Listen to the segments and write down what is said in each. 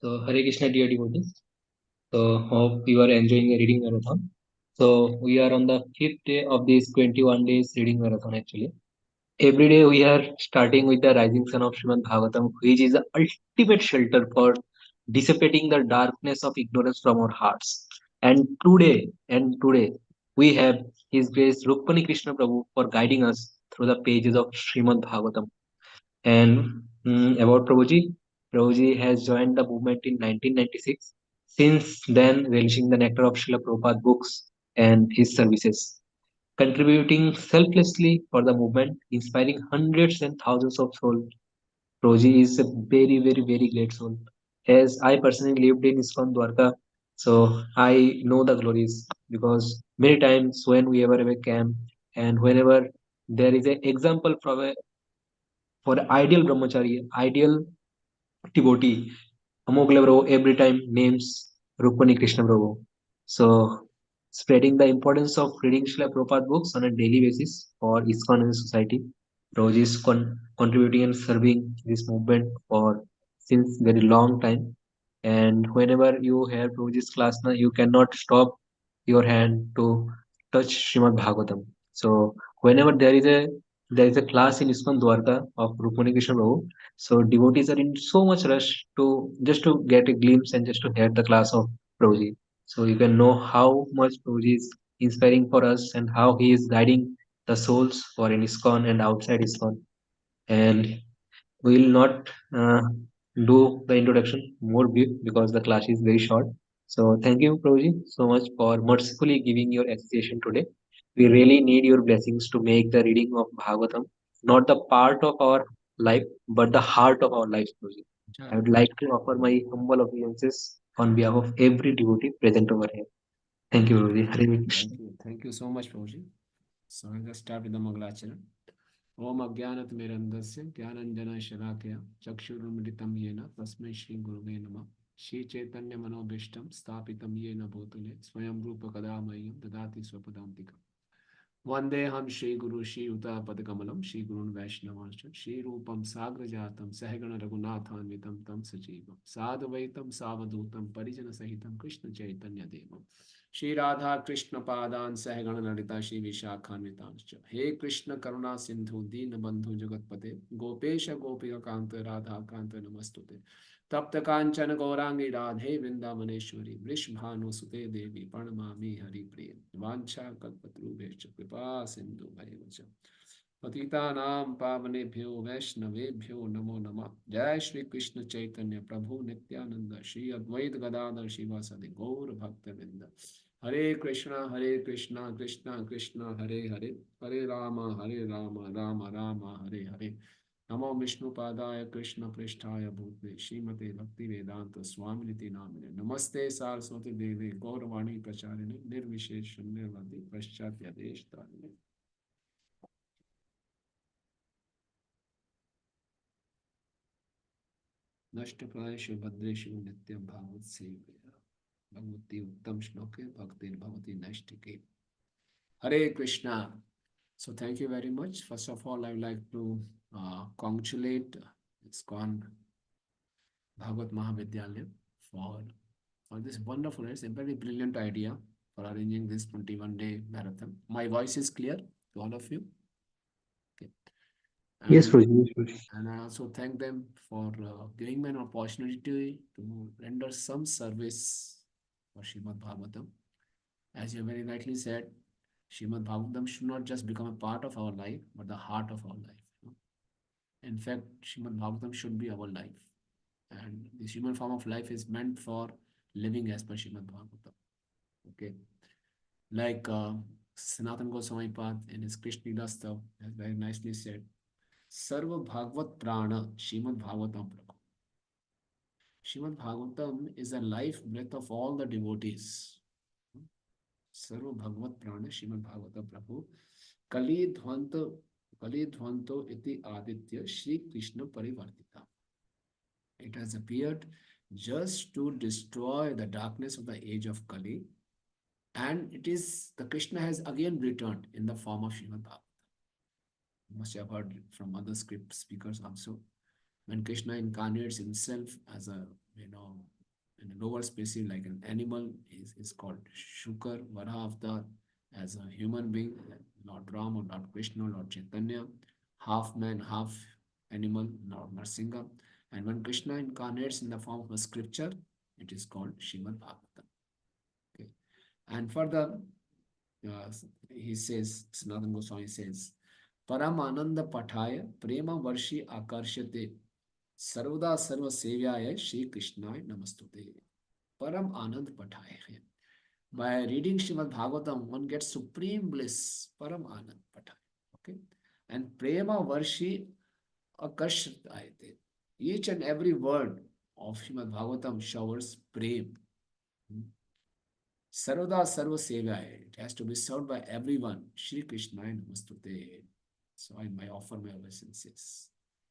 So, Hare Krishna, dear devotees. So, hope you are enjoying the reading marathon. So, we are on the fifth day of this 21 days reading marathon actually. Every day we are starting with the rising sun of Srimad Bhagavatam, which is the ultimate shelter for dissipating the darkness of ignorance from our hearts. And today, we have His Grace Rukmini Krishna Prabhu for guiding us through the pages of Srimad Bhagavatam. And about Prabhuji, Prabhuji has joined the movement in 1996. Since then, relishing the nectar of Srila Prabhupada books and his services, contributing selflessly for the movement, inspiring hundreds and thousands of souls. Prabhuji is a very, very, very great soul. As I personally lived in ISKCON Dwarka, so I know the glories because many times when we ever have a camp and whenever there is an example from a for ideal brahmachari, ideal devotee, Amogla Bravo every time names Rukmani Krishna Bravo. So, spreading the importance of reading Srila Prabhupada books on a daily basis for ISKCON and society. Prabhuji is contributing and serving this movement for since very long time. And whenever you hear Prabhuji's class, na, you cannot stop your hand to touch Srimad Bhagavatam. So, whenever there is a class in ISKCON Dwarka of Rukmani Krishna Prabhu, so devotees are in so much rush to just to get a glimpse and just to hear the class of Prabhuji. So you can know how much Prabhuji is inspiring for us and how he is guiding the souls for in ISKCON and outside ISKCON. And we will not do the introduction more brief because the class is very short. So thank you, Prabhuji, so much for mercifully giving your association today. We really need your blessings to make the reading of Bhagavatam not the part of our life, but the heart of our lives, Prabhuji. I would like to offer my humble obeisances on behalf of every devotee present over here. Thank you, Prabhuji. Hare Krishna. Thank you. Thank you so much, Prabhuji. So I'll just start with the Mangalacharan. Om Ajnanatimirandasya Jnananjana Shalakaya Chakshurumritam Yena Tasmai Shri Guruve Namah Shri Chaitanya Manobhishtam Stapitam Yena Bhutale Swayam Rupa Kadamayam Dadati Swapadantika Vandeham Shri Guru Shri Uta Padakamalam Shri Gurun Vaishnavanscha Shri Rupam Sagrajatam Sahagana Raghunathanvitam Tam Sajivam Sadhvaitam Savadutam Parijana Sahitam Krishna Chaitanya Devam Shri Radha Krishna Padan Sahagana Lalita Shri Vishakhanvitanscha He Krishna Karuna Sindhu Dina Bandhu Jagatpate Gopesha Gopika Kanta Radha Kanta Namastute तप्त कांचन गौरांगी राधे वृंदावनेश्वरी वृषभानुसुते देवी प्रणमामि हरिप्रिय वाञ्छा कल्पतरुभ्यश्च कृपा सिन्धु भैरव पतितानां पावनेभ्यो वैष्णवेभ्यो नमो नमः जय श्री कृष्ण चैतन्य प्रभु नित्यानंद श्री अद्वैत गदाधर शिवासदि गौर भक्तवृंद हरे कृष्णा कृष्णा कृष्णा हरे हरे हरे राम राम राम हरे हरे नमो विष्णुपादाय कृष्ण पृष्ठाय भूतले श्रीमते भक्ति वेदांत स्वामिनिति नामिने नमस्ते सारस्वती देवे गौरवाणी प्रचारिणे निर्विशेष शून्यवादी पश्चात्य देश तारिणे नष्ट प्रायेषु भद्रेषु नित्यं भागवत सेवया भगवती उत्तम श्लोके भक्तिर्भवति नैष्टिके हरे Krishna. So thank you very much. First of all, I would like to congratulate ISKCON Bhagavad Mahavidyalaya for this wonderful, it's a very brilliant idea for arranging this 21-day marathon. My voice is clear to all of you. Okay. Yes, And, Prabhuji. Yes, Prabhuji. and I also thank them for giving me an opportunity to render some service for Srimad Bhagavatam. As you very rightly said, Srimad Bhagavatam should not just become a part of our life, but the heart of our life. In fact, Srimad Bhagavatam should be our life. And this human form of life is meant for living as per Srimad Bhagavatam. Okay. Like Sanatan Goswami Pad in his Krishna Leela has very nicely said, Sarva Bhagavat Prana Srimad Bhagavatam Prabhu. Srimad Bhagavatam is a life breath of all the devotees. Sarva Bhagavat Prana Srimad Bhagavatam Prabhu. Kali Dhvanto iti Aditya Shri Krishna Parivartita. It has appeared just to destroy the darkness of the age of Kali, and it is the Krishna has again returned in the form of Srimad Bhagavatam. You must have heard from other script speakers also. When Krishna incarnates himself as a you know, in a lower species like an animal is called Shukar, Varaha avatar. As a human being, Lord Ram or Lord Krishna, Lord Chaitanya, half man, half animal, Lord Narsinga. And when Krishna incarnates in the form of a scripture, it is called Srimad Bhagavatam. Okay. And further, uh, he says, Sanatana Goswami says, Param Ananda Pathaya Prema Varshi Akarshate Sarvada Sarva Sevyaya Shri Krishnaya Namastute. Param Anand Pathaya. By reading Srimad Bhagavatam, one gets supreme bliss. Param Anand Pathaya. Okay. And Prema Varshi Akarshate. Each and every word of Srimad Bhagavatam showers prem. Sarvada Sarva Sevaya. It has to be served by everyone. Shri Krishna Namastute. So I may offer my obeisances.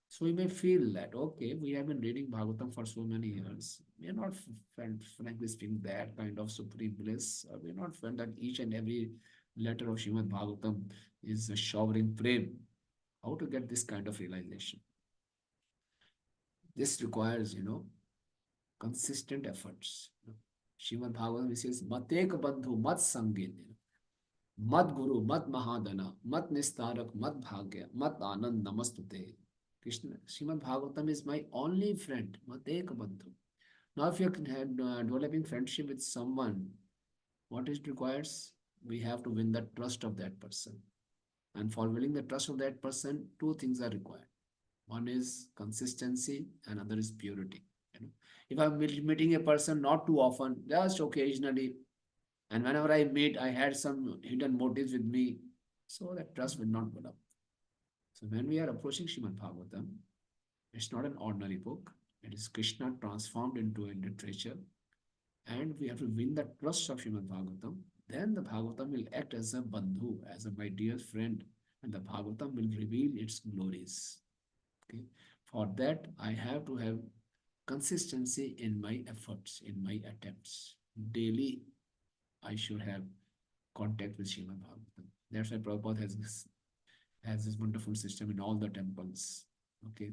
So we may feel that, okay, we have been reading Bhagavatam for so many years. We are not felt, frankly speaking, that kind of supreme bliss. We are not felt that each and every letter of Srimad Bhagavatam is a showering prem. How to get this kind of realization? This requires, consistent efforts. Srimad Bhagavatam says, Matek Bandhu, Mat Sangin, Mat Guru, Mat Mahadana, Mat Nistarak, Mat Bhagya, Mat Anand Namastute. Krishna, Srimad Bhagavatam is my only friend, Matek Bandhu. Now, if you're developing friendship with someone, what it requires? We have to win the trust of that person. And for winning the trust of that person, two things are required. One is consistency, and other is purity. If I'm meeting a person not too often, just occasionally, and whenever I meet, I had some hidden motives with me, so that trust will not develop. So when we are approaching Srimad Bhagavatam, it's not an ordinary book. It is Krishna transformed into a literature, and we have to win the trust of Srimad Bhagavatam. Then the Bhagavatam will act as a bandhu, as a my dear friend, and the Bhagavatam will reveal its glories. Okay. For that, I have to have consistency in my efforts, in my attempts. Daily, I should have contact with Srimad Bhagavatam. That's why Prabhupada has this wonderful system in all the temples. Okay.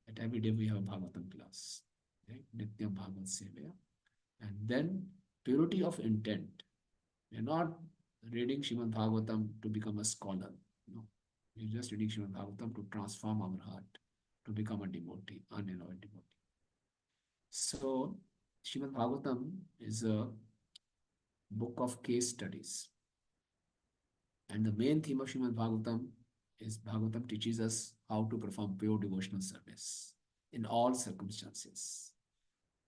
At every day we have a Bhagavatam class. Right? Nityam Bhagavat Sevaya. And then purity of intent. We're not reading Srimad Bhagavatam to become a scholar. No. We're just reading Srimad Bhagavatam to transform our heart, to become a devotee, unalloyed devotee. So, Srimad Bhagavatam is a book of case studies. And the main theme of Srimad Bhagavatam is Bhagavatam teaches us how to perform pure devotional service in all circumstances.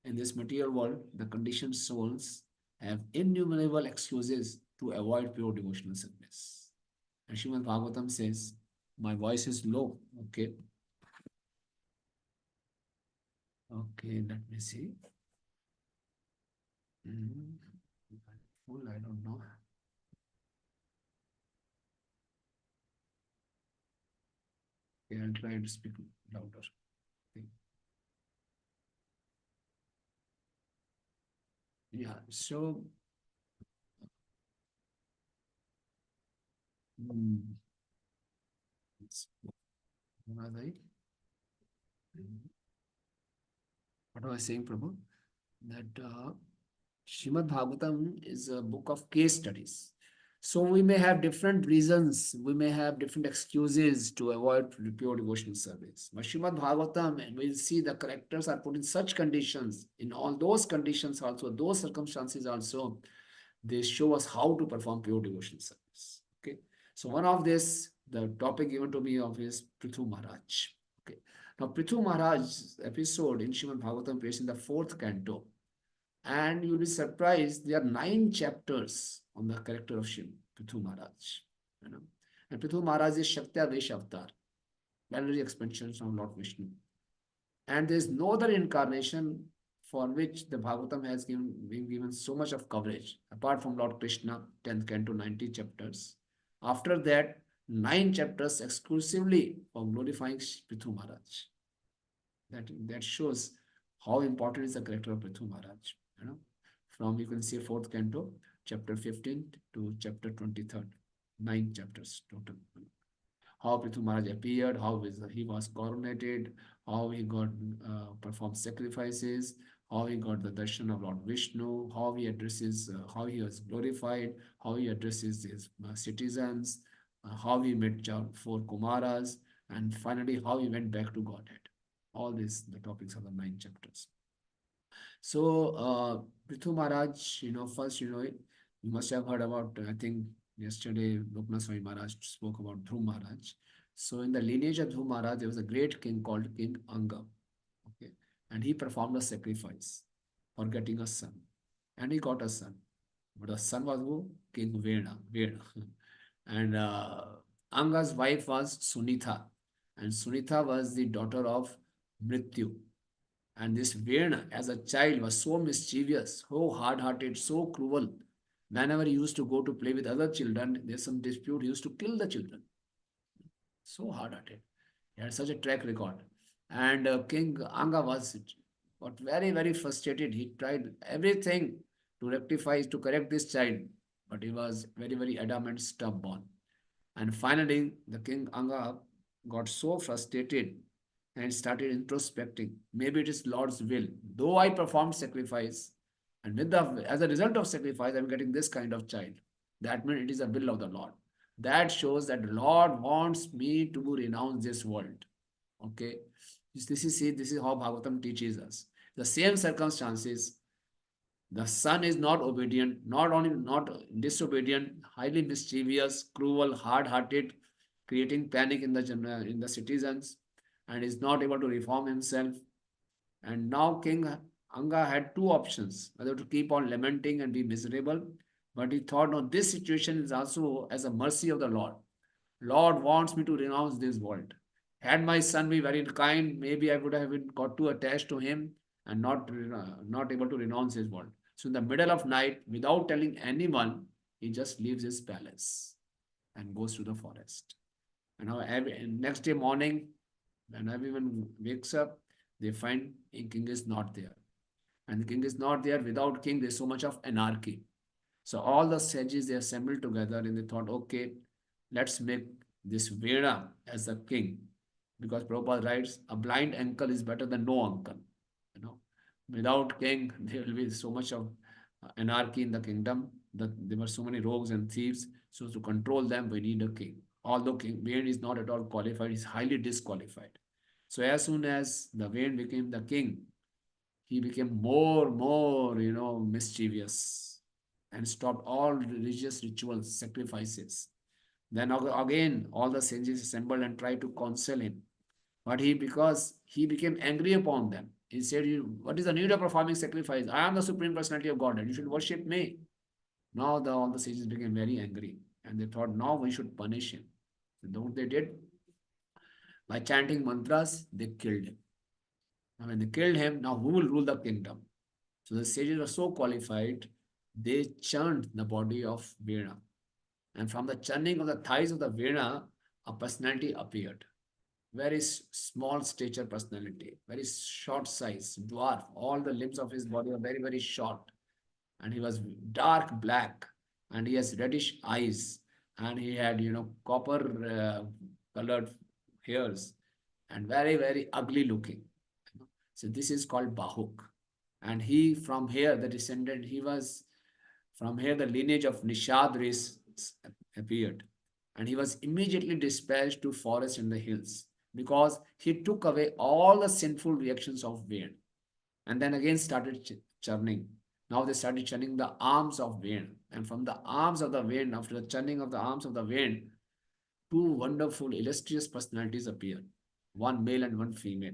In this material world, the conditioned souls have innumerable excuses to avoid pure devotional service. And Srimad Bhagavatam says, my voice is low, okay? Okay, let me see. Full, I don't know. Okay, I'll try to speak louder. Okay. Yeah, so what was I saying, Prabhu? That Srimad Bhagavatam is a book of case studies. So we may have different reasons, we may have different excuses to avoid pure devotional service. But Srimad Bhagavatam, and we'll see the characters are put in such conditions, in all those conditions also, those circumstances also, they show us how to perform pure devotional service. Okay. So one of this, the topic given to me of is Prithu Maharaj. Okay. Now Prithu Maharaj's episode in Srimad Bhagavatam appears in the 4th canto. And you'll be surprised, there are 9 chapters on the character of Prithu Maharaj. And Prithu Maharaj is Shaktya Vesh Avatar, plenary expansion from Lord Vishnu. And there is no other incarnation for which the Bhagavatam has been given so much of coverage, apart from Lord Krishna, 10th canto, 90 chapters. After that, 9 chapters exclusively for glorifying Prithu Maharaj. That shows how important is the character of Prithu Maharaj. From you can see 4th canto, chapter 15 to chapter 23rd, 9 chapters total. how Prithu Maharaj appeared, how he was coronated, how he got performed sacrifices, how he got the darshan of Lord Vishnu, how he addresses, how he was glorified, how he addresses his citizens, how he met four Kumaras, and finally how he went back to Godhead. All these the topics of the 9 chapters. So, Prithu Maharaj, first, you must have heard about, I think, yesterday, Loknath Swami Maharaj spoke about Dhruv Maharaj. So, in the lineage of Dhruv Maharaj, there was a great king called King Anga. Okay. And he performed a sacrifice for getting a son. And he got a son. But the son was who? King Vena. Vena. And Anga's wife was Sunitha. And Sunitha was the daughter of Mrityu. And this Vena, as a child, was so mischievous, so hard-hearted, so cruel. Whenever he used to go to play with other children, there's some dispute, he used to kill the children. So hard-hearted. He had such a track record. And King Anga was got very, very frustrated. He tried everything to rectify, to correct this child, but he was very, very adamant, stubborn. And finally, the king Anga got so frustrated and started introspecting. Maybe it is Lord's will. Though I performed sacrifice, and as a result of sacrifice, I'm getting this kind of child. That means it is a will of the Lord. That shows that the Lord wants me to renounce this world. Okay. This is how Bhagavatam teaches us. The same circumstances, the son is not obedient, not only not disobedient, highly mischievous, cruel, hard-hearted, creating panic in the citizens, and is not able to reform himself. And now King Anga had two options, whether to keep on lamenting and be miserable, but he thought, no, this situation is also as a mercy of the Lord. Lord wants me to renounce this world. Had my son be very kind, maybe I would have been got too attached to him and not able to renounce his world. So in the middle of night, without telling anyone, he just leaves his palace and goes to the forest. And now next day morning, when everyone wakes up, they find a king is not there. And the king is not there. Without king, there's so much of anarchy. So all the sages, they assembled together and they thought, okay, let's make this Veda as a king. Because Prabhupada writes, a blind uncle is better than no uncle. You know, without king, there will be so much of anarchy in the kingdom that there were so many rogues and thieves. So to control them, we need a king. Although King Vane is not at all qualified, he's highly disqualified. So as soon as the Vane became the king, he became more, mischievous and stopped all religious rituals, sacrifices. Then again, all the sages assembled and tried to counsel him. But because he became angry upon them, he said, what is the need of performing sacrifice? I am the Supreme Personality of Godhead. You should worship me. Now all the sages became very angry. And they thought, now we should punish him. So what they did? By chanting mantras, they killed him. Now when they killed him, now who will rule the kingdom? So the sages were so qualified, they churned the body of Veena. And from the churning of the thighs of the Veena, a personality appeared. Very small stature personality, very short size, dwarf. All the limbs of his body are very, very short. And he was dark black. And he has reddish eyes. And he had, copper colored hairs. And very, very ugly looking. So this is called Bahuk. And he, from here, the descendant, he was, from here, the lineage of Nishad race appeared. And he was immediately dispatched to forest in the hills because he took away all the sinful reactions of Vain. And then again started churning. Now they started churning the arms of Vain. And from the arms of the Vain, after the churning of the arms of the Vain, two wonderful, illustrious personalities appeared. One male and one female.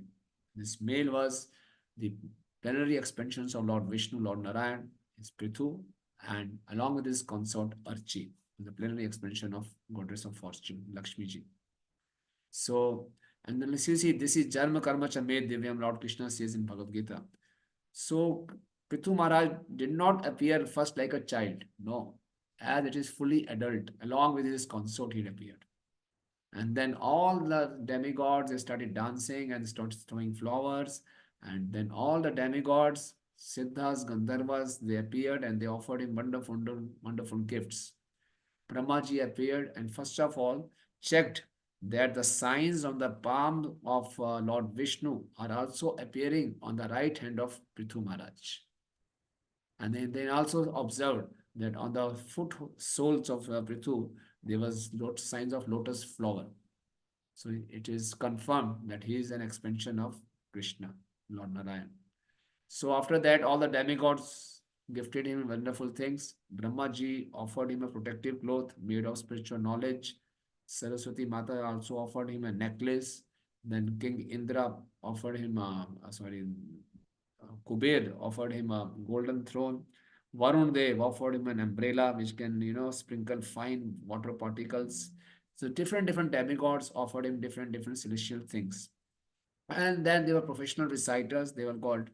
This male was the plenary expansions of Lord Vishnu, Lord Narayan, his Prithu, and along with his consort Archi, the plenary expansion of Goddess of Fortune, Lakshmi Ji. So, and then you see, this is Jarma Karma Chamed Divyam, Lord Krishna says in Bhagavad Gita. So, Prithu Maharaj did not appear first like a child. No. As it is fully adult, along with his consort, he appeared. And then all the demigods, they started dancing and started throwing flowers. And then all the demigods, Siddhas, Gandharvas, they appeared and they offered him wonderful, wonderful gifts. Brahmaji appeared and first of all checked that the signs on the palm of Lord Vishnu are also appearing on the right hand of Prithu Maharaj. And they also observed that on the foot soles of Prithu, there was signs of lotus flower. So it is confirmed that he is an expansion of Krishna, Lord Narayan. So after that, all the demigods gifted him wonderful things. Brahmaji offered him a protective cloth made of spiritual knowledge. Saraswati Mata also offered him a necklace. Then King Indra offered him, Kuber offered him a golden throne. Varun Dev offered him an umbrella which can, sprinkle fine water particles. So different demigods offered him different celestial things. And then they were professional reciters. They were called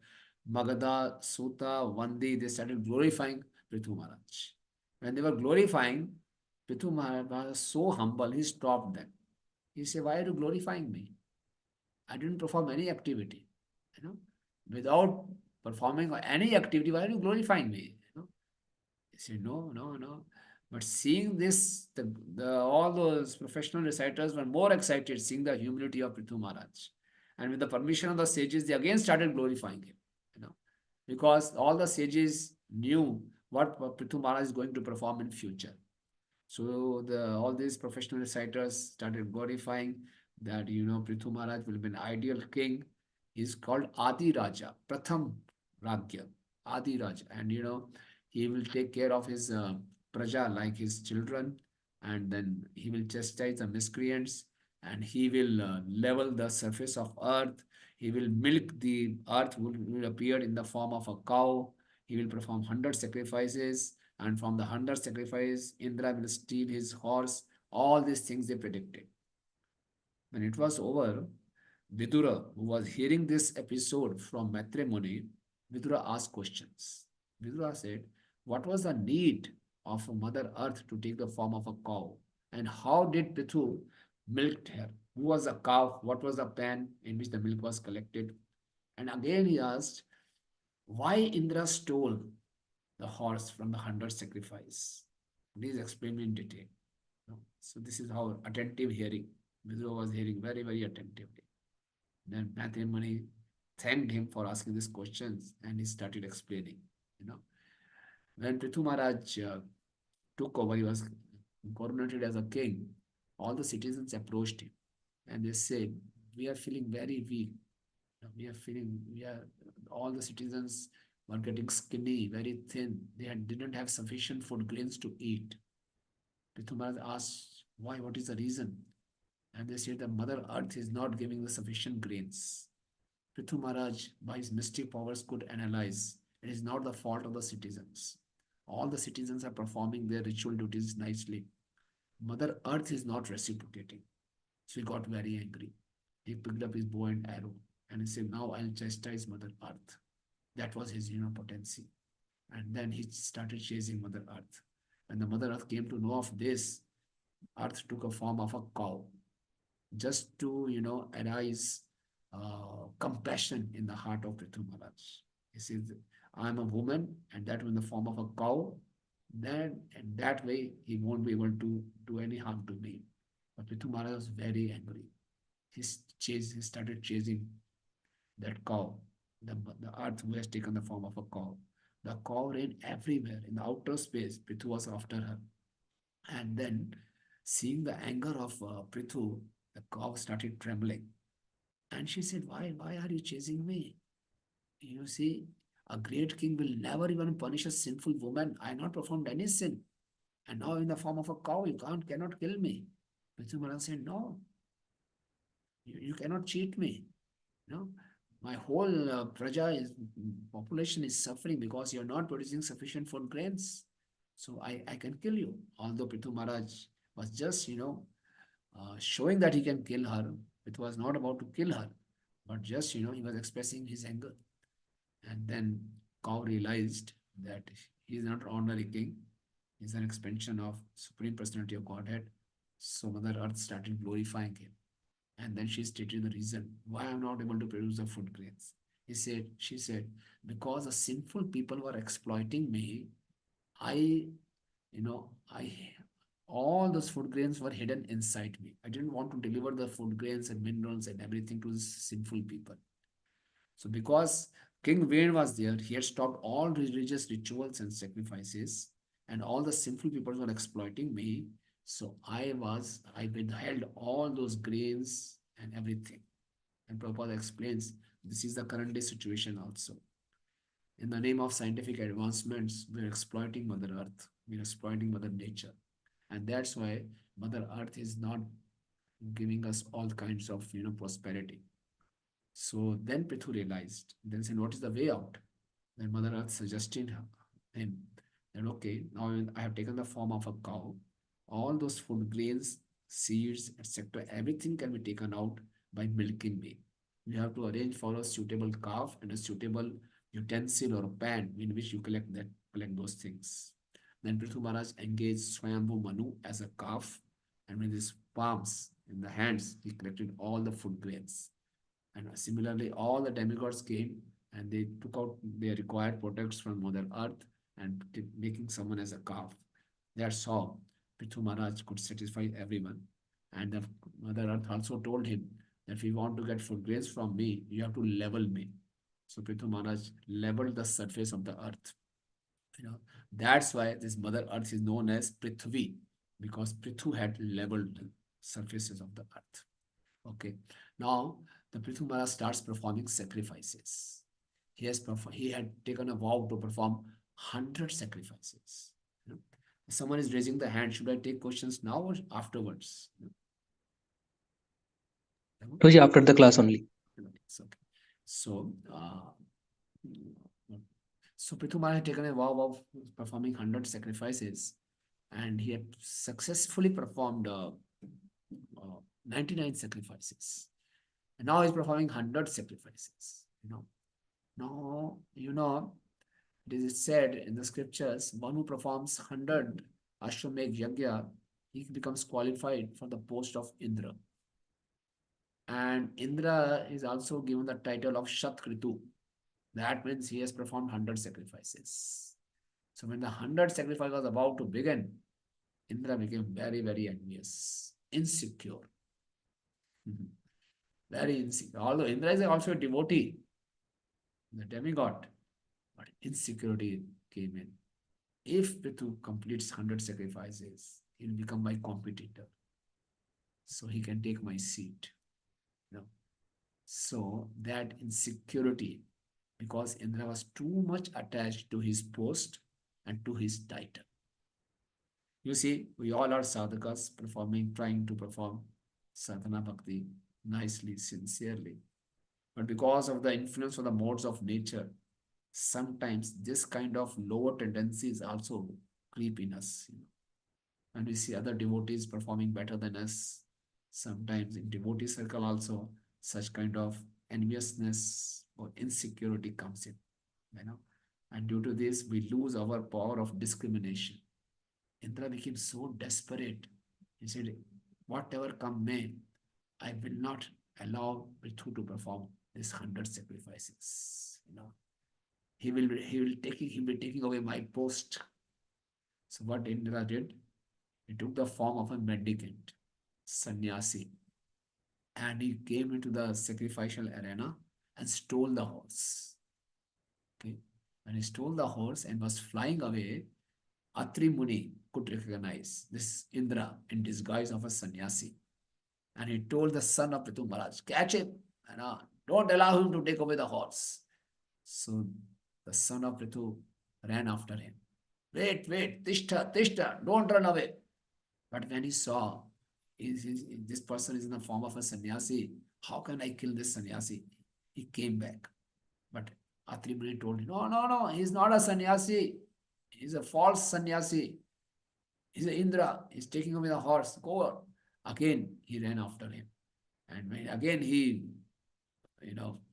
Magadha, Suta, Vandi. They started glorifying Prithu Maharaj. When they were glorifying, Prithu Maharaj was so humble, he stopped them. He said, "Why are you glorifying me? I didn't perform any activity. You know, without performing any activity, why are you glorifying me? He said, no, no, no. But seeing this, all those professional reciters were more excited seeing the humility of Prithu Maharaj. And with the permission of the sages, they again started glorifying him. You know, because all the sages knew what Prithu Maharaj is going to perform in future. So all these professional reciters started glorifying that Prithu Maharaj will be an ideal king. He's called Adi Raja, Pratham Ragya, Adi Raja, and he will take care of his praja like his children, and then he will chastise the miscreants, and he will level the surface of earth. He will milk the earth, will appear in the form of a cow. He will perform 100 sacrifices, and from the 100 sacrifice, Indra will steal his horse. All these things they predicted. When it was over, Vidura, who was hearing this episode from Maitre Muni, Vidura asked questions. Vidura said, what was the need of Mother Earth to take the form of a cow? And how did Prithu milked her? Who was the cow? What was the pan in which the milk was collected? And again he asked, why Indra stole the horse from the 100 sacrifice? Please explain me in detail. So this is how attentive hearing. Vidura was hearing very attentively. Then Mani thanked him for asking these questions and he started explaining. You know, when Prithu Maharaj took over, he was coronated as a king. All the citizens approached him and they said, "We are feeling very weak. All the citizens were getting skinny, very thin. Didn't have sufficient food grains to eat." Prithu Maharaj asked, "Why? What is the reason?" And they said, "The Mother Earth is not giving the sufficient grains." Prithu Maharaj, by his mystic powers, could analyze it is not the fault of the citizens. All the citizens are performing their ritual duties nicely. Mother Earth is not reciprocating. So he got very angry. He picked up his bow and arrow and he said, "Now I'll chastise Mother Earth." That was his potency. And then he started chasing Mother Earth. When the Mother Earth came to know of this, Earth took a form of a cow just to, arise compassion in the heart of Prithu Maharaj. He says, "I am a woman and that in the form of a cow. Then in that way, he won't be able to do any harm to me." But Prithu Maharaj was very angry. He started chasing that cow, the earth who has taken the form of a cow. The cow ran everywhere in the outer space. Prithu was after her. And then, seeing the anger of Prithu, the cow started trembling. And she said, why are you chasing me? You see, a great king will never even punish a sinful woman. I have not performed any sin. And now in the form of a cow, you cannot kill me. Prithu Maharaj said, "No, you cannot cheat me. No, my whole population is suffering because you're not producing sufficient food grains. So I can kill you." Although Prithu Maharaj was just, showing that he can kill her. It was not about to kill her, but just, he was expressing his anger. And then cow realized that he is not an ordinary king. He is an expansion of Supreme Personality of Godhead. So Mother Earth started glorifying him. And then she stated the reason why I'm not able to produce the food grains. She said, "Because the sinful people were exploiting me, I, I all those food grains were hidden inside me. I didn't want to deliver the food grains and minerals and everything to these sinful people. So, because King Vane was there, he had stopped all religious rituals and sacrifices, and all the sinful people were exploiting me. So, I withheld all those grains and everything. And Prabhupada explains this is the current day situation also. In the name of scientific advancements, we're exploiting Mother Earth, we're exploiting Mother Nature. And that's why Mother Earth is not giving us all kinds of prosperity. So then Prithu realized, then said, what is the way out? Then Mother Earth suggested him that okay, now I have taken the form of a cow. All those food grains, seeds, etc., everything can be taken out by milking me. You have to arrange for a suitable calf and a suitable utensil or a pan in which you collect those things. Then Prithu Maharaj engaged Swayambhu Manu as a calf, and with his palms in the hands, he collected all the food grains. And similarly, all the demigods came and they took out their required products from Mother Earth and making someone as a calf. That's how Prithu Maharaj could satisfy everyone. And the Mother Earth also told him that if you want to get food grains from me, you have to level me. So Prithu Maharaj leveled the surface of the earth. That's why this Mother Earth is known as Prithvi, because Prithu had leveled surfaces of the earth. Okay. Now the Prithu Maharaj starts performing sacrifices. He had taken a vow to perform 100 sacrifices. If someone is raising the hand, should I take questions now or afterwards? Prabhuji, after the class only. It's okay. So, Prithu Maharaj had taken a vow of performing 100 sacrifices, and he had successfully performed 99 sacrifices. And now he's performing 100 sacrifices. Now, it is said in the scriptures, one who performs 100 Ashwamedh Yajna, he becomes qualified for the post of Indra. And Indra is also given the title of Shatkritu. That means he has performed 100 sacrifices. So when the 100 sacrifice was about to begin, Indra became very, very envious, insecure. Very insecure. Although Indra is also a devotee, the demigod, but insecurity came in. If Prithu completes 100 sacrifices, he'll become my competitor. So he can take my seat. So that insecurity, because Indra was too much attached to his post and to his title. You see, we all are sadhakas trying to perform sadhana bhakti nicely, sincerely. But because of the influence of the modes of nature, sometimes this kind of lower tendencies also creep in us. And we see other devotees performing better than us. Sometimes in devotee circle also, such kind of enviousness or insecurity comes in. And due to this, we lose our power of discrimination. Indra became so desperate. He said, whatever come may, I will not allow Prithu to perform these 100 sacrifices. He will be taking away my post. So what Indra did, he took the form of a mendicant, sannyasi, and he came into the sacrificial arena and stole the horse. Okay, when he stole the horse and was flying away, Atri Muni could recognize this Indra in disguise of a sannyasi. And he told the son of Prithu Maharaj, catch him, and don't allow him to take away the horse. So the son of Prithu ran after him. Wait, Tishta, don't run away. But when he saw this person is in the form of a sannyasi, how can I kill this sannyasi? He came back. But Atri Muni told him, no, he's not a sannyasi. He's a false sannyasi. He's an Indra. He's taking away the horse. Go on. Again, he ran after him. And when again he,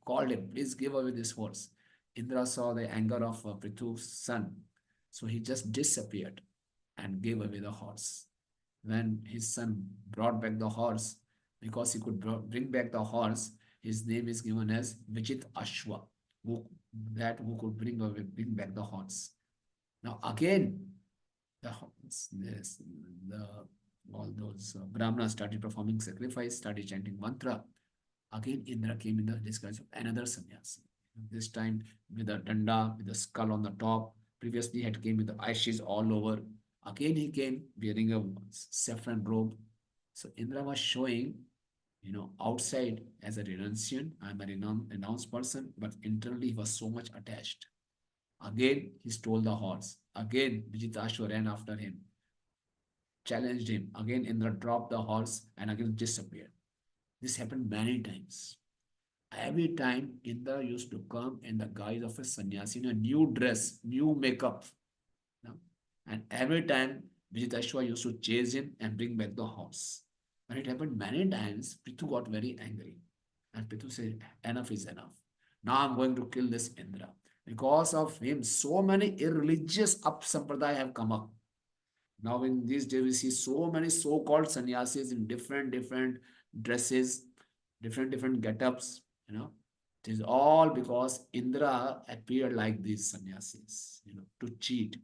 called him, please give away this horse. Indra saw the anger of Prithu's son. So he just disappeared and gave away the horse. When his son brought back the horse, because he could bring back the horse, his name is given as Vijit Ashwa, who could bring back the horse. Now again, the all those Brahmanas started performing sacrifice, started chanting mantra. Again, Indra came in the disguise of another sannyasi. This time with a danda, with a skull on the top. Previously, had came with the ashes all over. Again, he came wearing a saffron robe. So Indra was showing, outside as a renunciant, I'm a renounced person, but internally he was so much attached. Again, he stole the horse. Again, Vijitashu ran after him, challenged him. Again, Indra dropped the horse and again disappeared. This happened many times. Every time Indra used to come in the guise of a sannyasi in a new dress, new makeup. And every time Vijitashwa used to chase him and bring back the horse. When it happened many times, Prithu got very angry. And Prithu said, enough is enough. Now I'm going to kill this Indra. Because of him, so many irreligious up sampradaya have come up. Now in these days, we see so many so-called sannyasis in different dresses, different get-ups, It is all because Indra appeared like these sannyasis, to cheat.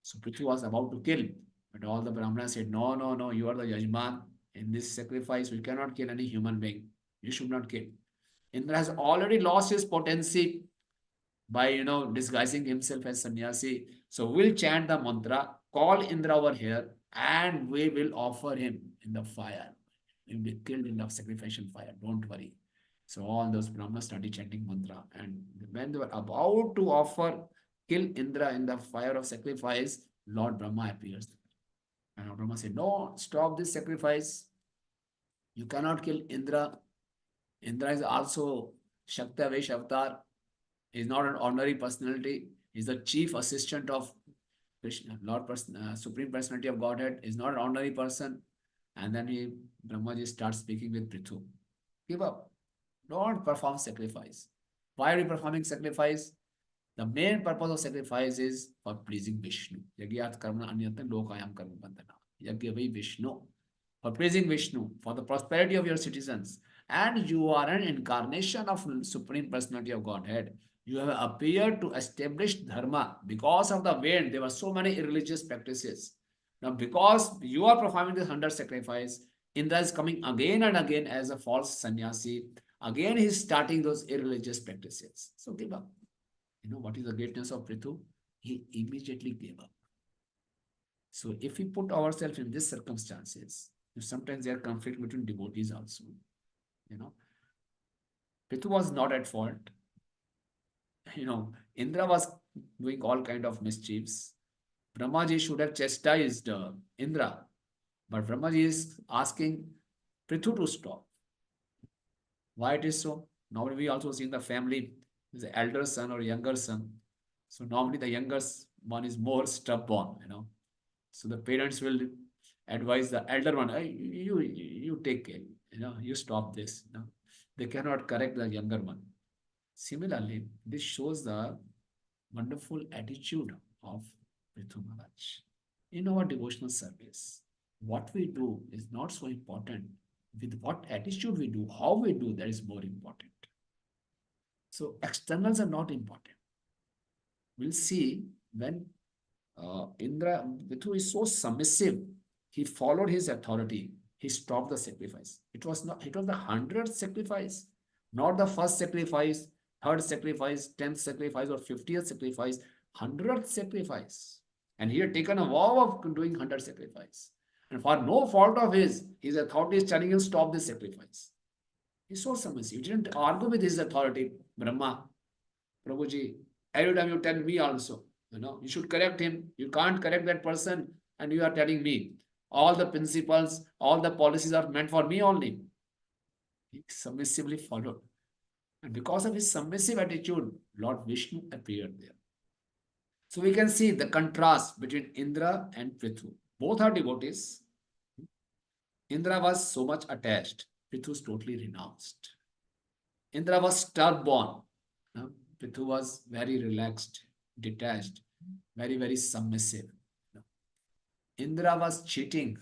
So Prithu was about to kill, but all the Brahmanas said, no, no, no, you are the Yajman. In this sacrifice, we cannot kill any human being. You should not kill. Indra has already lost his potency by disguising himself as sannyasi. So we'll chant the mantra, call Indra over here, and we will offer him in the fire. He will be killed in the sacrificial fire. Don't worry. So all those Brahmanas started chanting mantra, and when they were about to kill Indra in the fire of sacrifice, Lord Brahma appears. And Lord Brahma said, no, stop this sacrifice. You cannot kill Indra. Indra is also Shaktavesh avatar. He is not an ordinary personality. He is the chief assistant of Krishna, Supreme Personality of Godhead. He is not an ordinary person. And then Brahmaji starts speaking with Prithu. Give up. Don't perform sacrifice. Why are you performing sacrifice? The main purpose of sacrifice is for pleasing Vishnu. Yagyat karma anyatma lokayam karma bandhana. Yagya vai Vishnu. For pleasing Vishnu, for the prosperity of your citizens. And you are an incarnation of Supreme Personality of Godhead. You have appeared to establish dharma. Because of the way there were so many irreligious practices. Now, because you are performing this 100 sacrifice, Indra is coming again and again as a false sannyasi. Again, he is starting those irreligious practices. So give up. You know what is the greatness of Prithu? He immediately gave up. So if we put ourselves in these circumstances, sometimes there are conflict between devotees also. Prithu was not at fault. Indra was doing all kind of mischiefs. Brahmaji should have chastised Indra, but Brahmaji is asking Prithu to stop. Why it is so? Normally we also see in the family, the elder son or younger son. So normally the younger one is more stubborn, So the parents will advise the elder one, hey, you take care, you stop this. They cannot correct the younger one. Similarly, this shows the wonderful attitude of Prithu Maharaj. In our devotional service, what we do is not so important. With what attitude we do, how we do, that is more important. So externals are not important. We'll see when Prithu is so submissive, he followed his authority. He stopped the sacrifice. It was the 100th sacrifice, not the first sacrifice, third sacrifice, 10th sacrifice, or 50th sacrifice, 100th sacrifice. And he had taken a vow of doing 100 sacrifice. And for no fault of his authority is telling him stop this sacrifice. He's so submissive. He didn't argue with his authority. Brahma, Prabhuji, every time you tell me also, you should correct him. You can't correct that person and you are telling me. All the principles, all the policies are meant for me only. He submissively followed. And because of his submissive attitude, Lord Vishnu appeared there. So we can see the contrast between Indra and Prithu. Both are devotees. Indra was so much attached. Prithu was totally renounced. Indra was stubborn. Prithu was very relaxed, detached, very submissive. Indra was cheating.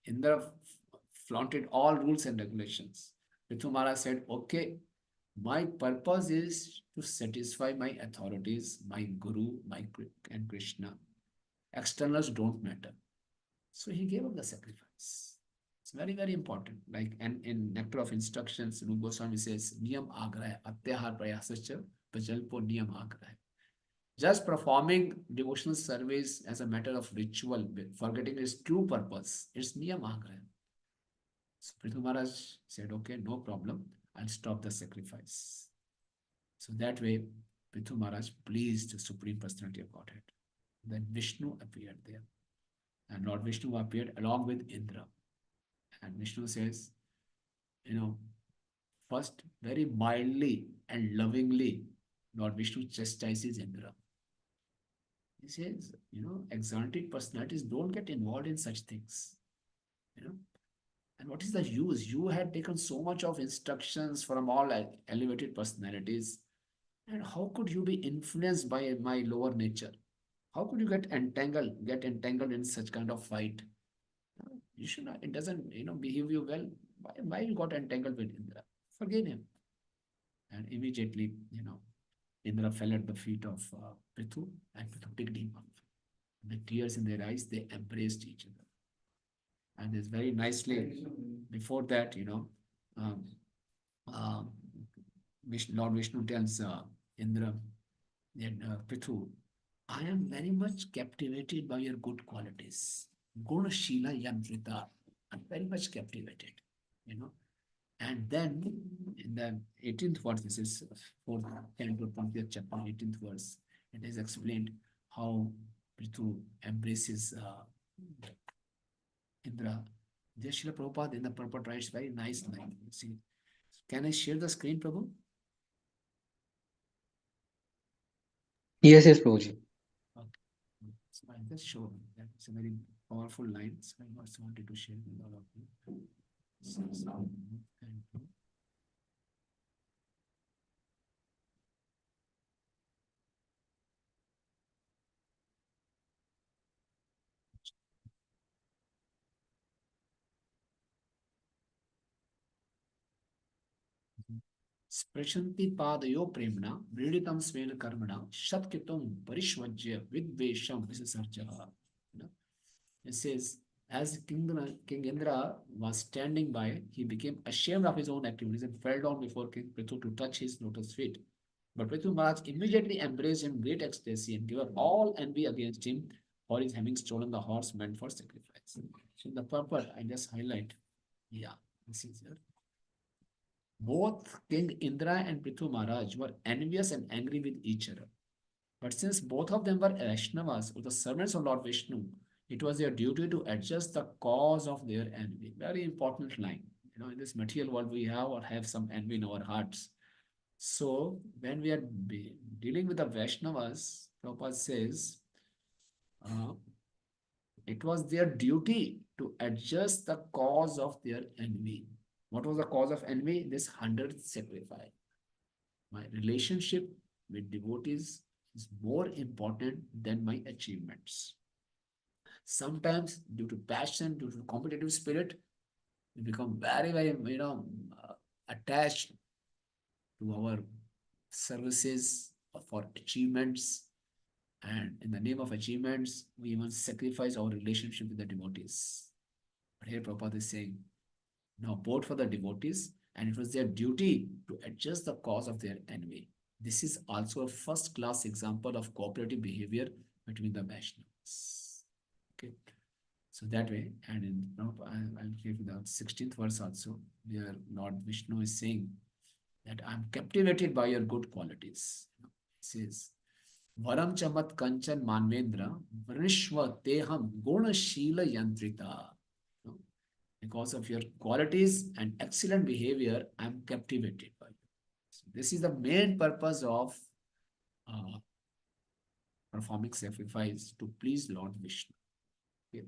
Indra flaunted all rules and regulations. Prithu Maharaj said, okay, my purpose is to satisfy my authorities, my Guru, and Krishna. Externals don't matter. So he gave up the sacrifice. It's very, very important. Like, and in Nectar of Instructions, Rupa Goswami says, Niyam agra hai, atyahar prayasascha, pajalpo niyam agra hai. Just performing devotional service as a matter of ritual, forgetting its true purpose, it's niyam agra hai. So Prithu Maharaj said, okay, no problem, I'll stop the sacrifice. So that way, Prithu Maharaj pleased the Supreme Personality of Godhead. Then Vishnu appeared there. And Lord Vishnu appeared along with Indra. And Vishnu says, you know, first, very mildly and lovingly, Lord Vishnu chastises Indra. He says, exalted personalities don't get involved in such things. You know, and what is the use? You had taken so much of instructions from all elevated personalities, and how could you be influenced by my lower nature? How could you get entangled in such kind of fight? You should not. It doesn't, behave you well. Why you got entangled with Indra? Forgive him. And immediately, Indra fell at the feet of Prithu, and Prithu picked him up. With tears in their eyes, they embraced each other. And it's very nicely, before that, um, uh, Lord Vishnu tells Indra, that, Prithu, I am very much captivated by your good qualities. Guna Shila Yantrita. I'm very much captivated, you know. And then in the 18th verse, this is 4th Canto 20th chapter, 18th verse, it is explained how Prithu embraces Indra. There Srila Prabhupada in the Purport writes very nice line. See, can I share the screen, Prabhu? Yes, yes, Prabhuji. Okay. So I just show that it's a very powerful line. So I also wanted to share with all of you. And स्पृशन्ति पादयो प्रेम्णा व्रीडितं स्वेन कर्मणा शतकितुं परिष्वज्य विद्वेषं विससर्जः. It says, as King Indra was standing by, he became ashamed of his own activities and fell down before King Prithu to touch his lotus feet. But Prithu Maharaj immediately embraced him in great ecstasy and gave up all envy against him for his having stolen the horse meant for sacrifice. So in the purport, I just highlight, yeah, this is here. Both King Indra and Prithu Maharaj were envious and angry with each other. But since both of them were Vaishnavas, or the servants of Lord Vishnu, it was their duty to adjust the cause of their envy. Very important line. In this material world, we have or have some envy in our hearts. So when we are dealing with the Vaishnavas, Prabhupada says, it was their duty to adjust the cause of their envy. What was the cause of envy? This 100th sacrifice. My relationship with devotees is more important than my achievements. Sometimes, due to passion, due to competitive spirit, we become very, very, attached to our services for achievements. And in the name of achievements, we even sacrifice our relationship with the devotees. But here Prabhupada is saying, now both for the devotees, and it was their duty to adjust the cause of their envy. This is also a first-class example of cooperative behavior between the Vaishnavas. Okay, so that way, and in I'll give you the 16th verse also, where Lord Vishnu is saying that I'm captivated by your good qualities. It says, Varam chamat kanchan manvendra vrishva teham guna shila yantrita. Because of your qualities and excellent behavior, I'm captivated by you. So this is the main purpose of performing sacrifice to please Lord Vishnu. Okay.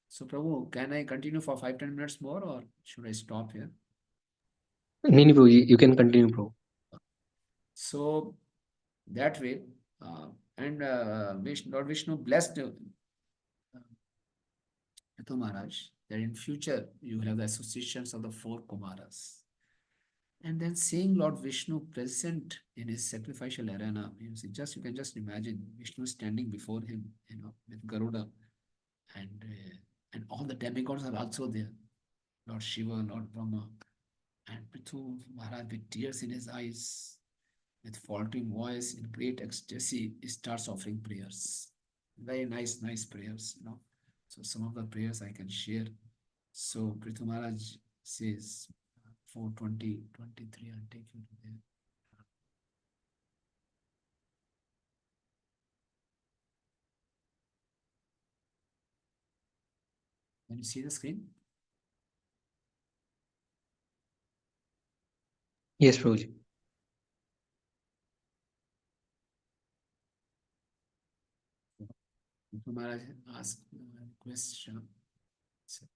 So, Prabhu, can I continue for 5-10 minutes more, or should I stop here? Nini, Prabhuji, you can continue, bro. So, that way, and Lord Vishnu blessed Prithu Maharaj that in future you will have the associations of the 4 Kumaras. And then seeing Lord Vishnu present in his sacrificial arena, you can just imagine Vishnu standing before him, with Garuda, and all the demigods are also there. Lord Shiva, Lord Brahma, and Prithu Maharaj with tears in his eyes, with faltering voice, in great ecstasy, he starts offering prayers. Very nice, nice prayers. So some of the prayers I can share. So Prithu Maharaj says, 4:20-23, I'll take you to there. Can you see the screen? Yes, Prabhuji. Prithu Maharaj asked a question. So,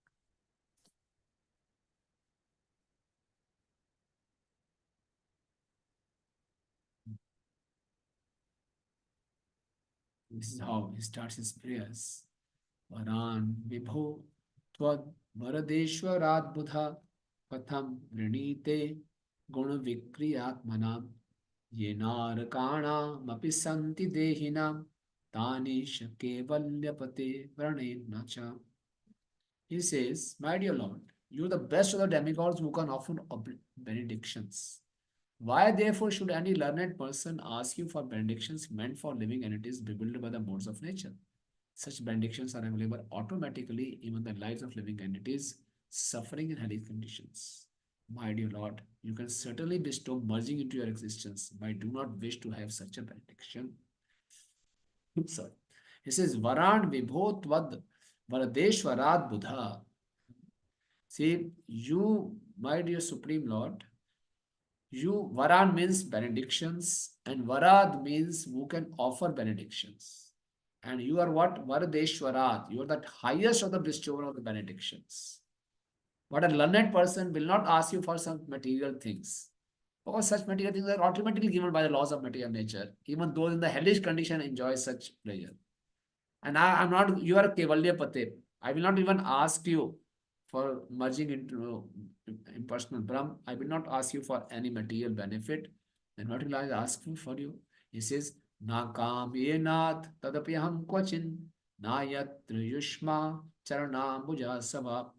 this is how he starts his prayers. Varan Vibho Tvad Varadeshwarat Buddha Patham Vrinite Guna Vikriyatmanam Yenarkana Mapi Santi Dehinam Tani Shakevalyapate Vranena. He says, my dear Lord, you are the best of the demigods who can offer benedictions. Why, therefore, should any learned person ask you for benedictions meant for living entities bewildered by the modes of nature? Such benedictions are available automatically even in the lives of living entities suffering in hellish conditions. My dear Lord, you can certainly bestow merging into your existence, but I do not wish to have such a benediction. Sorry. He says, Varan Vibhotvad Varadeshwarat Buddha. See, you, my dear Supreme Lord, Varan means benedictions, and Varad means who can offer benedictions. And you are what? Varadeshwarat. You are the highest of the bestower of the benedictions. But a learned person will not ask you for some material things. Because such material things are automatically given by the laws of material nature. Even those in the hellish condition enjoy such pleasure. And I'm not, you are a Kevalya Pate. I will not even ask you for merging into impersonal Brahm. I will not ask you for any material benefit. Then what will I ask for you? He says, Na kam yenat tadapyaham kvachin na yatra yushma charana bhuja sabha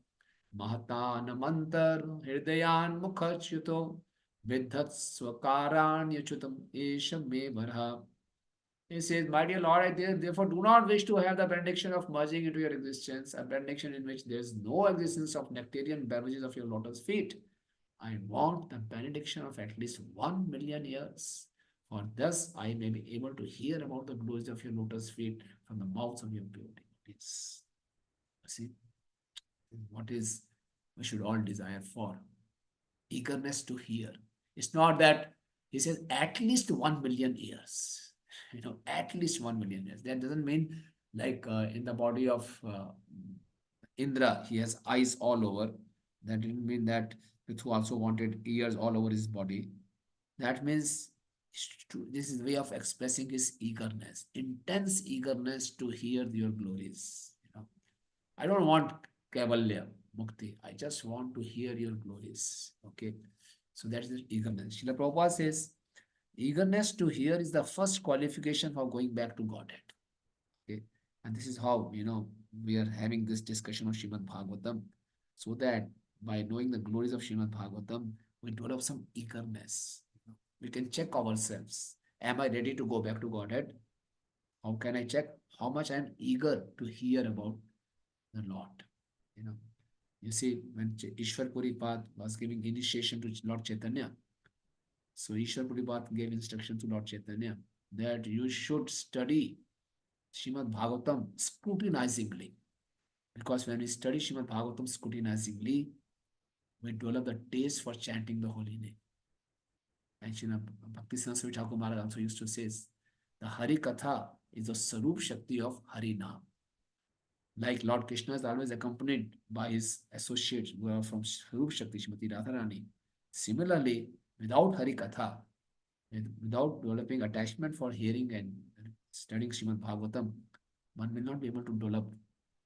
mahatan mantar hridayan mukhachyuto vidhat swakaran yachutam esha me varha. He says, my dear Lord, I therefore do not wish to have the benediction of merging into your existence, a benediction in which there is no existence of nectarian beverages of your lotus feet. I want the benediction of at least 1 million years. For thus I may be able to hear about the glories of your lotus feet from the mouths of your devotees. See, what is we should all desire for? Eagerness to hear. It's not that he says at least 1 million years. At least 1 million years. That doesn't mean like in the body of Indra, he has eyes all over. That didn't mean that Prithu also wanted ears all over his body. That means this is a way of expressing his eagerness, intense eagerness to hear your glories. I don't want Kavalya, Mukti. I just want to hear your glories. Okay. So that is the eagerness. Srila Prabhupada says, eagerness to hear is the first qualification for going back to Godhead. Okay. And this is how, we are having this discussion of Srimad Bhagavatam, so that by knowing the glories of Srimad Bhagavatam, we develop some eagerness. We can check ourselves. Am I ready to go back to Godhead? How can I check how much I am eager to hear about the Lord? You see, when Ishwar Puripad was giving initiation to Lord Chaitanya, so Ishwar Puripad gave instruction to Lord Chaitanya that you should study Srimad Bhagavatam scrutinizingly. Because when we study Srimad Bhagavatam scrutinizingly, we develop the taste for chanting the holy name. And Srila Bhakti Saraswati Thakur Maharaj also used to say, the Hari Katha is the Sarup Shakti of Hari Naam. Like Lord Krishna is always accompanied by his associates who are from Sarup Shakti, Srimati Radharani. Similarly, without Hari Katha, without developing attachment for hearing and studying Srimad Bhagavatam, one will not be able to develop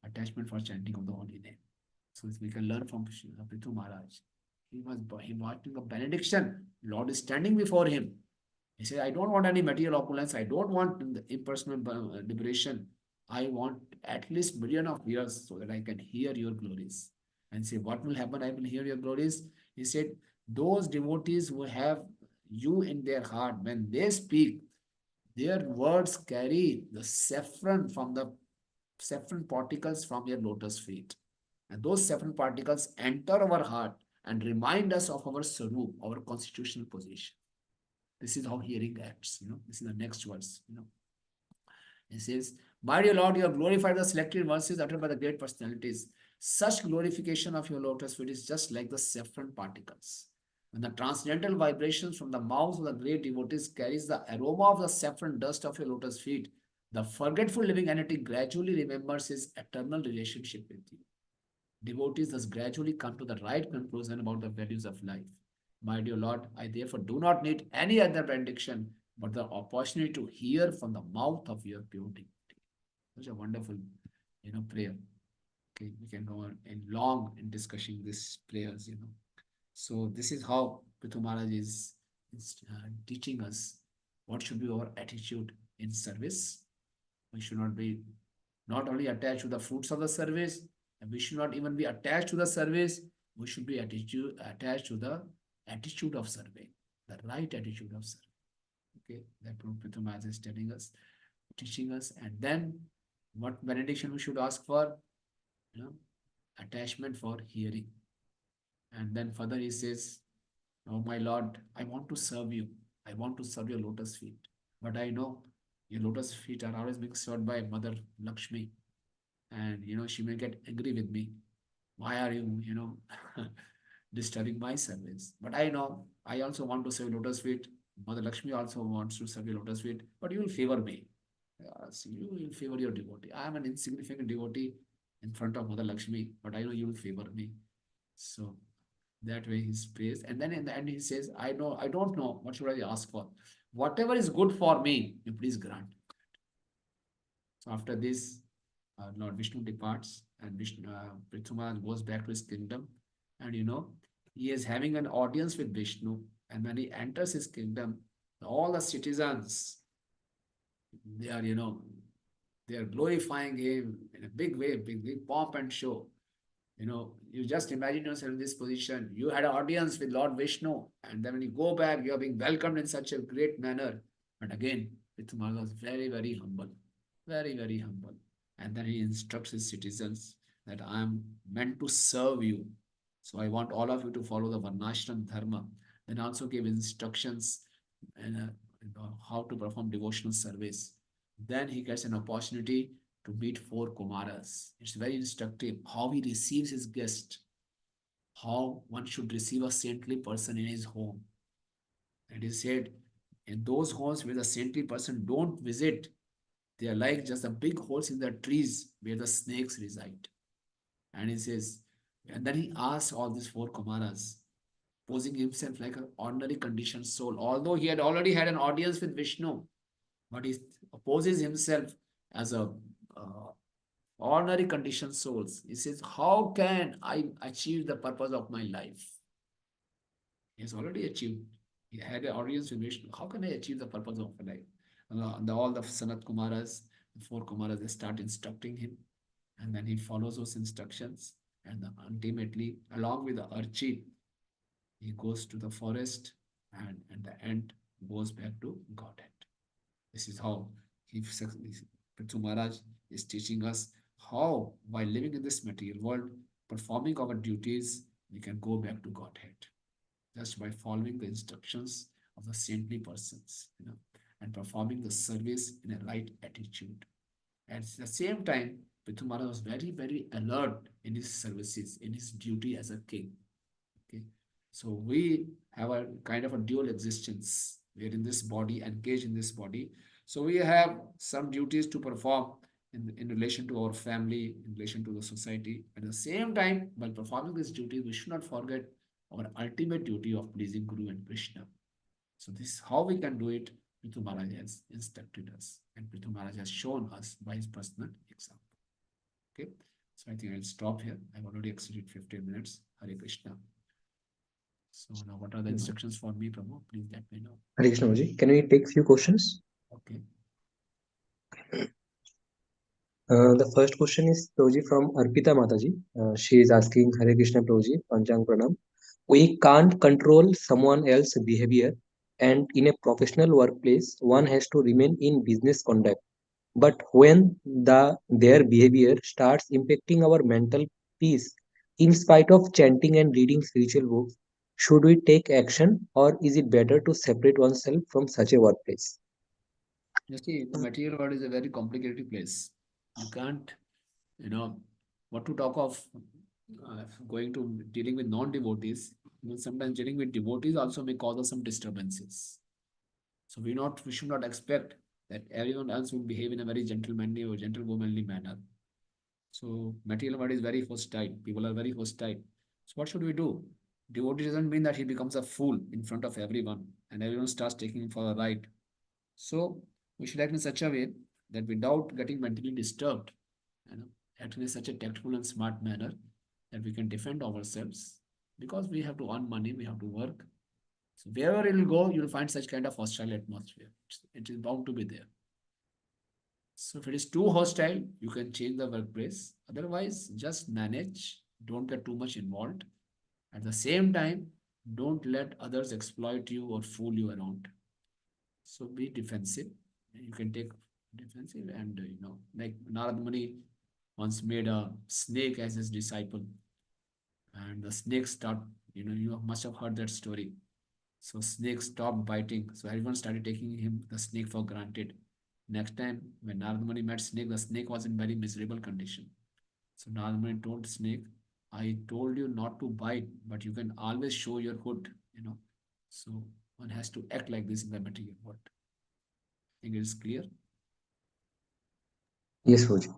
attachment for chanting of the holy name. So we can learn from Prithu Maharaj. he wanting a benediction. Lord is standing before him. He said, I don't want any material opulence. I don't want the impersonal liberation. I want at least million of years so that I can hear your glories. And say, what will happen? I will hear your glories. He said, those devotees who have you in their heart, when they speak, their words carry the saffron particles from your lotus feet. And those saffron particles enter our heart and remind us of our sarup, our constitutional position. This is how hearing acts. This is the next verse. It says, my dear Lord, you have glorified the selected verses uttered by the great personalities. Such glorification of your lotus feet is just like the saffron particles. When the transcendental vibrations from the mouths of the great devotees carries the aroma of the saffron dust of your lotus feet, the forgetful living entity gradually remembers his eternal relationship with you. Devotees thus gradually come to the right conclusion about the values of life. My dear Lord, I therefore do not need any other benediction but the opportunity to hear from the mouth of your pure divinity. Such a wonderful, prayer. Okay, we can go on and long in discussing these prayers. So this is how Prithu Maharaj is teaching us what should be our attitude in service. We should not be not only attached to the fruits of the service, and we should not even be attached to the service. We should be attached to the attitude of serving, the right attitude of serving. Okay, that Prithu Maharaj is telling us, teaching us, and then what benediction we should ask for? Attachment for hearing. And then further he says, oh my Lord, I want to serve you. I want to serve your lotus feet. But I know your lotus feet are always being served by Mother Lakshmi. And, she may get angry with me. Why are you, disturbing my service? But I know I also want to serve lotus feet. Mother Lakshmi also wants to serve your lotus feet. But you will favor me. See, you will favor your devotee. I am an insignificant devotee in front of Mother Lakshmi. But I know you will favor me. So that way he prays. And then in the end he says, I don't know. What should I ask for? Whatever is good for me, you please grant. So after this, Lord Vishnu departs and Prithu Maharaj goes back to his kingdom. And he is having an audience with Vishnu. And when he enters his kingdom, all the citizens, they are, they are glorifying him in a big way, big pomp and show. You just imagine yourself in this position. You had an audience with Lord Vishnu, and then when you go back, you are being welcomed in such a great manner. But again, Prithu Maharaj was very, very humble. Very, very humble. And then he instructs his citizens that I am meant to serve you. So I want all of you to follow the Varnashram Dharma. Then also gave instructions and how to perform devotional service. Then he gets an opportunity to meet four Kumaras. It's very instructive how he receives his guest, how one should receive a saintly person in his home. And he said, in those homes where the saintly person don't visit, they are like just the big holes in the trees where the snakes reside. And he says, and then he asks all these four Kumaras, posing himself like an ordinary conditioned soul, although he had already had an audience with Vishnu, but he opposes himself as a ordinary conditioned souls. He says, how can I achieve the purpose of my life? He has already achieved. He had an audience with Vishnu. How can I achieve the purpose of my life? All the Sanat Kumaras, the four Kumaras, they start instructing him. And then he follows those instructions. And ultimately, along with the Archie, he goes to the forest and at the end goes back to Godhead. This is how Prithu Maharaj is teaching us how, while living in this material world, performing our duties, we can go back to Godhead. Just by following the instructions of the saintly persons, and performing the service in a right attitude. At the same time, Prithu Maharaj was very, very alert in his services, in his duty as a king. Okay, so we have a kind of a dual existence. We are in this body, engaged in this body. So we have some duties to perform in relation to our family, in relation to the society. At the same time, while performing this duty, we should not forget our ultimate duty of pleasing Guru and Krishna. So this is how we can do it. Prithu Maharaj has instructed us, and Prithu Maharaj has shown us by his personal example. Okay, so I think I'll stop here. I've already exceeded 15 minutes. Hare Krishna. So now what are the instructions for me, Prabhu? Please let me know. Hare Krishna Prabhuji. Can we take few questions? Okay. The first question is Prabhuji from Arpita Mataji. She is asking Hare Krishna Prabhuji, Panchang Pranam. We can't control someone else's behavior, and in a professional workplace, one has to remain in business conduct. But when their behavior starts impacting our mental peace, in spite of chanting and reading spiritual books, should we take action, or is it better to separate oneself from such a workplace? You see, the material world is a very complicated place. You can't, what to talk of going to dealing with non-devotees. Sometimes dealing with devotees also may cause us some disturbances. So we should not expect that everyone else will behave in a very gentlemanly or gentlewomanly manner. So material world is very hostile. People are very hostile. So what should we do? Devotee doesn't mean that he becomes a fool in front of everyone and everyone starts taking him for a ride. So we should act in such a way that without getting mentally disturbed, act in such a tactful and smart manner that we can defend ourselves because we have to earn money, we have to work. So wherever you'll go, you'll find such kind of hostile atmosphere. It is bound to be there. So if it is too hostile, you can change the workplace. Otherwise, just manage. Don't get too much involved. At the same time, don't let others exploit you or fool you around. So be defensive. You can take defensive and like Narad Muni once made a snake as his disciple, and the snake stopped. You must have heard that story. So snake stopped biting. So everyone started taking the snake for granted. Next time when Narad Muni met snake, the snake was in very miserable condition. So Narad Muni told snake, I told you not to bite, but you can always show your hood. So one has to act like this in the material world. I think it is clear. Yes, Prabhuji.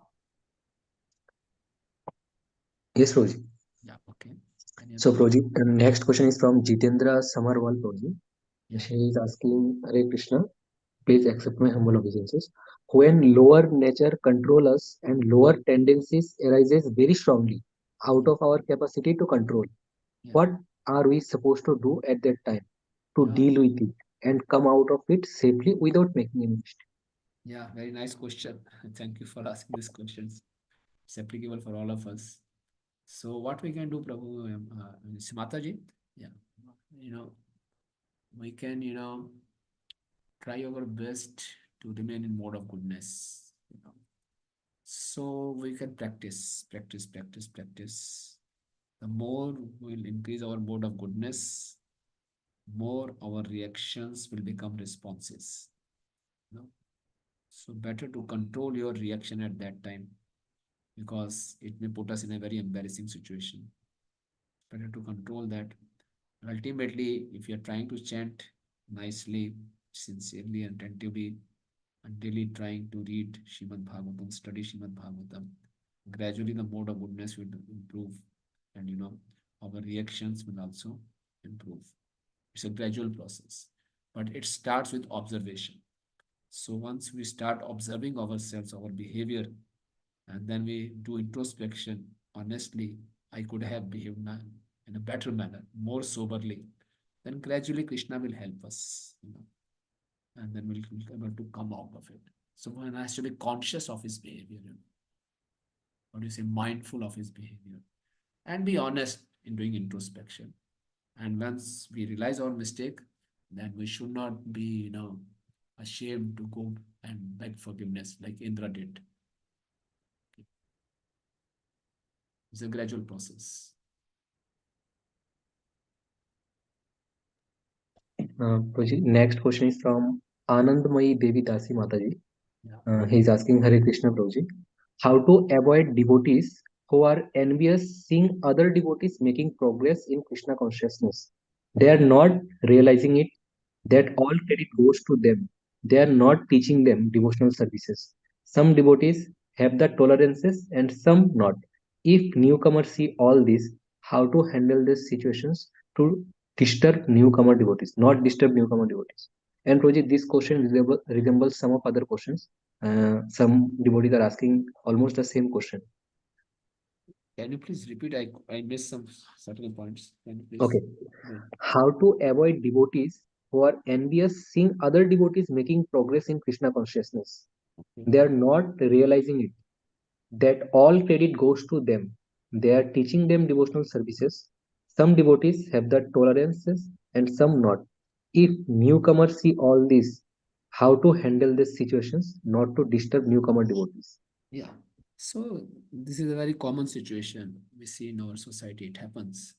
Yes, Prabhuji. Yeah, okay. So, Prabhuji, the next question is from Jitendra Samarwal, Prabhuji. Yeah. She is asking, Hare Krishna, please accept my humble obeisances. When lower nature control us and lower tendencies arises very strongly out of our capacity to control, Yeah. what are we supposed to do at that time to Yeah. deal with it and come out of it safely without making any mistake? Yeah, very nice question. Thank you for asking these questions. It's applicable for all of us. So what we can do, Prabhu, Mataji, yeah, you know, we can, try our best to remain in mode of goodness. So we can practice. The more we'll increase our mode of goodness, more our reactions will become responses. You know? So better to control your reaction at that time because it may put us in a very embarrassing situation. Better to control that. And ultimately, if you're trying to chant nicely, sincerely, and attentively, and daily trying to read Srimad Bhagavatam, study Srimad Bhagavatam, gradually the mode of goodness will improve, and our reactions will also improve. It's a gradual process, but it starts with observation. So once we start observing ourselves, our behavior, and then we do introspection, honestly, I could have behaved in a better manner, more soberly, then gradually Krishna will help us, and then we'll be able to come out of it. So one has to be conscious of his behavior, what do you say, mindful of his behavior, and be honest in doing introspection. And once we realize our mistake, then we should not be, ashamed to go and beg forgiveness like Indra did. It's a gradual process. Prabhuji, next question is from Anandmayi Devi Dasi Mataji. Yeah. He is asking Hare Krishna Prabhuji, how to avoid devotees who are envious seeing other devotees making progress in Krishna consciousness. They are not realizing it, that all credit goes to them. They are not teaching them devotional services. Some devotees have the tolerances and some not. If newcomers see all this, how to handle these situations to disturb newcomer devotees, not disturb newcomer devotees? And Projit, this question resembles some of other questions. Some devotees are asking almost the same question. Can you please repeat? I missed some certain points. Can you please? Okay. No. How to avoid devotees who are envious seeing other devotees making progress in Krishna consciousness. Okay. They are not realizing it, that all credit goes to them. They are teaching them devotional services. Some devotees have the tolerances and some not. If newcomers see all this, how to handle these situations, not to disturb newcomer devotees. Yeah. So this is a very common situation we see in our society. It happens,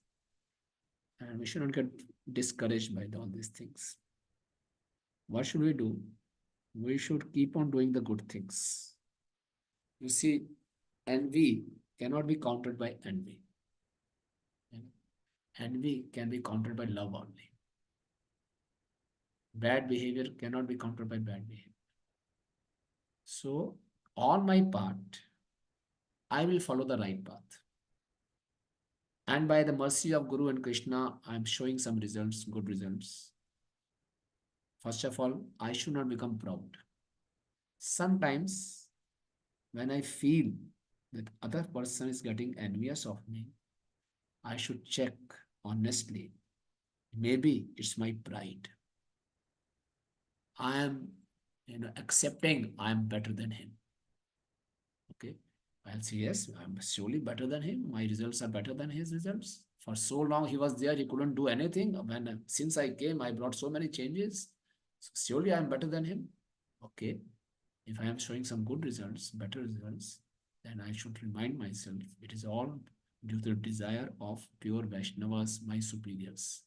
and we should not get discouraged by all these things. What should we do? We should keep on doing the good things. You see, envy cannot be countered by envy. And envy can be countered by love only. Bad behavior cannot be countered by bad behavior. So, on my part, I will follow the right path. And by the mercy of Guru and Krishna, I am showing some results, good results. First of all, I should not become proud. Sometimes, when I feel that other person is getting envious of me, I should check honestly. Maybe it's my pride. I am, accepting I am better than him. Okay. I'll say, yes, I'm surely better than him. My results are better than his results. For so long he was there, he couldn't do anything. When since I came, I brought so many changes. So surely I'm better than him. Okay. If I am showing some good results, better results, then I should remind myself it is all due to the desire of pure Vaishnavas, my superiors.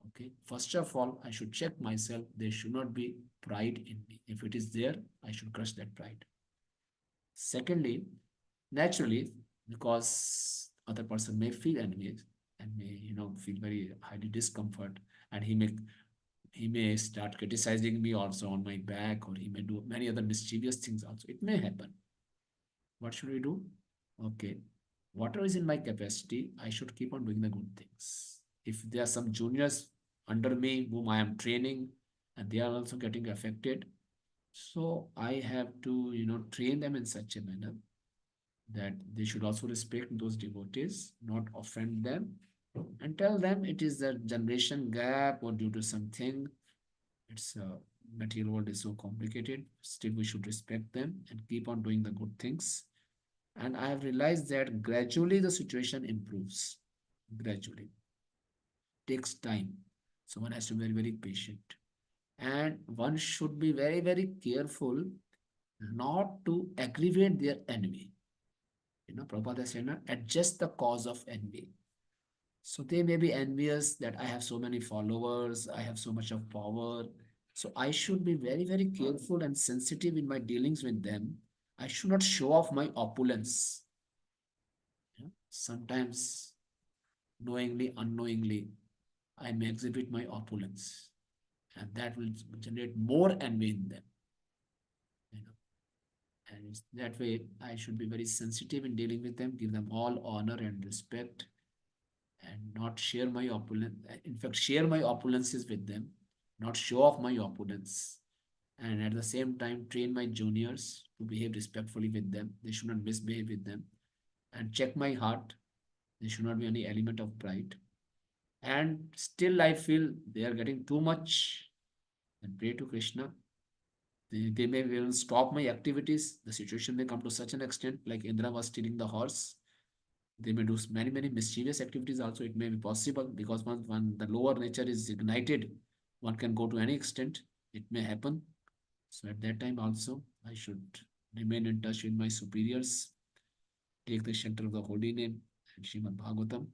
Okay. First of all, I should check myself. There should not be pride in me. If it is there, I should crush that pride. Secondly, naturally, because other person may feel envious and may feel very highly discomfort, and he may start criticizing me also on my back, or he may do many other mischievous things also. It may happen. What should we do? Okay, whatever is in my capacity, I should keep on doing the good things. If there are some juniors under me whom I am training and they are also getting affected, so I have to train them in such a manner that they should also respect those devotees, not offend them, and tell them it is a generation gap or due to something. It's material world is so complicated. Still, we should respect them and keep on doing the good things. And I have realized that gradually the situation improves. Gradually, takes time. So one has to be very, very patient. And one should be very, very careful not to aggravate their enemy. Prabhupada said, adjust the cause of envy. So they may be envious that I have so many followers, I have so much of power. So I should be very, very careful and sensitive in my dealings with them. I should not show off my opulence. Sometimes, knowingly, unknowingly, I may exhibit my opulence, and that will generate more envy in them. You know, and that way, I should be very sensitive in dealing with them, give them all honor and respect, and not share my opulence. In fact, share my opulences with them, not show off my opulence. And at the same time, train my juniors to behave respectfully with them. They should not misbehave with them. And check my heart. There should not be any element of pride. And still, I feel they are getting too much. And pray to Krishna. They may even stop my activities. The situation may come to such an extent, like Indra was stealing the horse. They may do many, many mischievous activities also. It may be possible because when the lower nature is ignited, one can go to any extent. It may happen. So at that time also, I should remain in touch with my superiors, take the shelter of the holy name and Srimad Bhagavatam.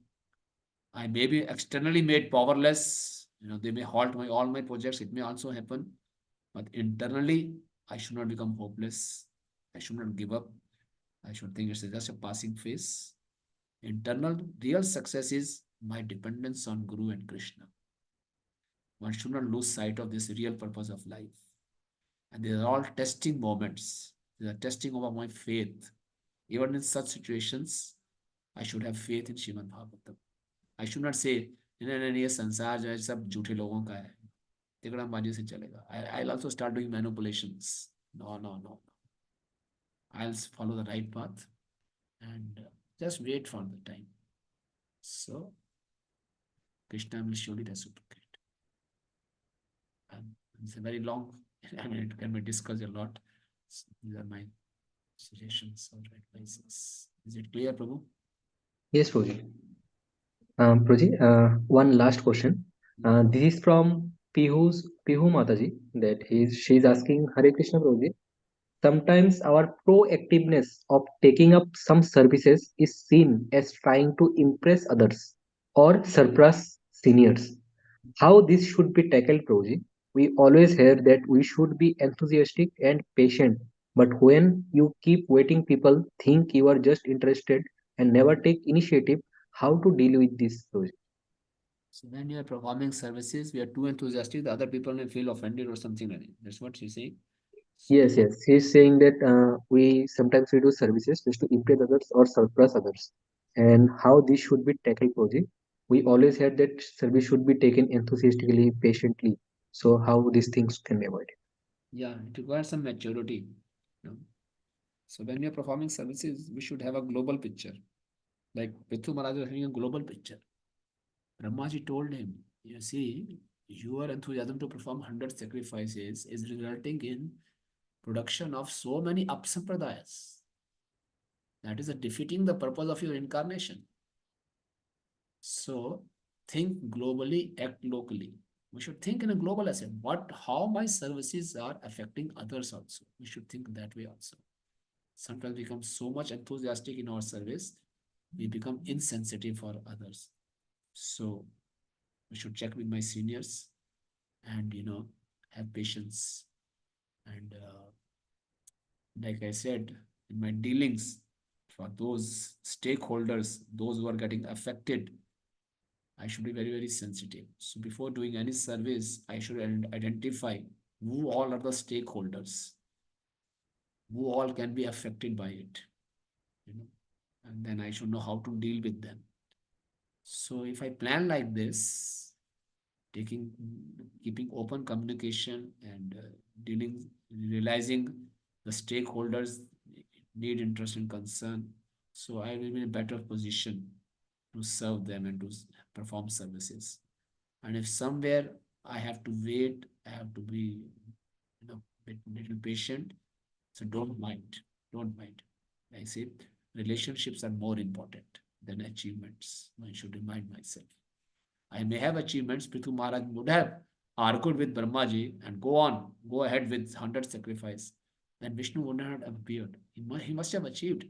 I may be externally made powerless. They may halt all my projects. It may also happen. But internally, I should not become hopeless. I should not give up. I should think it's just a passing phase. Internal real success is my dependence on Guru and Krishna. One should not lose sight of this real purpose of life. And these are all testing moments. These are testing over my faith. Even in such situations, I should have faith in Srimad Bhagavatam. I should not say, नहीं नहीं नहीं, ये संसार जो है सब झूठे लोगों का है, तिकड़मबाजी से चलेगा. I'll also start doing manipulations. No, no, no. I'll follow the right path and Just wait for the time. So Krishna will surely reciprocate. And it's a very long, I mean, it can be discussed a lot. So these are my suggestions or advices. Is it clear, Prabhu? Yes, Prabhuji. Prabhuji, one last question. This is from Pihu Mataji. She's asking Hare Krishna Prabhuji. Sometimes our proactiveness of taking up some services is seen as trying to impress others or surpass seniors. How this should be tackled, Prabhuji? We always hear that we should be enthusiastic and patient, but when you keep waiting, people think you are just interested and never take initiative. How to deal with this, Prabhuji? So when you are performing services, we are too enthusiastic, the other people may feel offended or something like that. That's what you say. So Yes, yes. He's saying that we sometimes we do services just to impress others or surpass others, and how this should be tackled, Prabhuji. We always heard that service should be taken enthusiastically, patiently. So how these things can be avoided? yeah, it requires some maturity. You know. So when we are performing services, we should have a global picture. Like Prithu Maharaj was having a global picture. Brahmaji told him, you see, your enthusiasm to perform 100 sacrifices is resulting in production of so many upsampradayas. That is defeating the purpose of your incarnation. So think globally, act locally. We should think in a global aspect. How my services are affecting others also. We should think that way also. Sometimes we become so much enthusiastic in our service, we become insensitive for others. So we should check with my seniors and have patience. And like I said, in my dealings for those stakeholders, those who are getting affected, I should be very, very sensitive. So before doing any service, I should identify who all are the stakeholders, who all can be affected by it, you know, and then I should know how to deal with them. So if I plan like this, taking, keeping open communication and dealing, realizing the stakeholders need interest and concern, so I will be in a better position to serve them and to perform services. And if somewhere I have to wait, I have to be, little patient. So don't mind. I say relationships are more important than achievements. I should remind myself. I may have achievements. Prithu Maharaj would have argued with Brahmaji and go ahead with 100 sacrifice. Then Vishnu would not have appeared. He must have achieved.